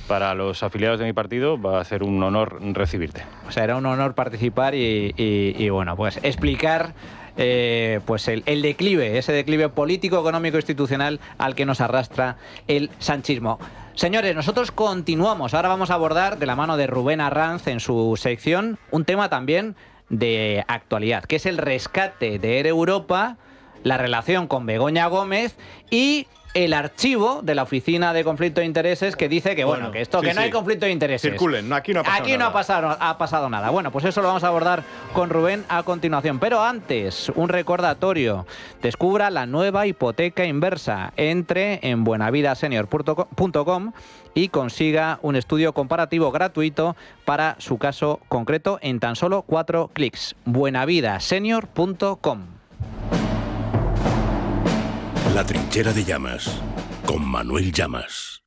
Para los afiliados de mi partido va a ser un honor recibirte. O sea, era un honor participar y bueno, pues explicar pues el declive, ese declive político, económico, institucional al que nos arrastra el sanchismo. Señores, nosotros continuamos. Ahora vamos a abordar, de la mano de Rubén Arranz en su sección, un tema también de actualidad, que es el rescate de Air Europa, la relación con Begoña Gómez y el archivo de la Oficina de Conflicto de Intereses que dice que, bueno, que esto, sí, que no hay conflicto de intereses. Circulen, aquí no ha pasado nada. Ha pasado nada. Bueno, pues eso lo vamos a abordar con Rubén a continuación. Pero antes, un recordatorio. Descubra la nueva hipoteca inversa. Entre en buenavidasenior.com y consiga un estudio comparativo gratuito para su caso concreto en tan solo 4 clics. buenavidasenior.com. La trinchera de Llamas, con Manuel Llamas.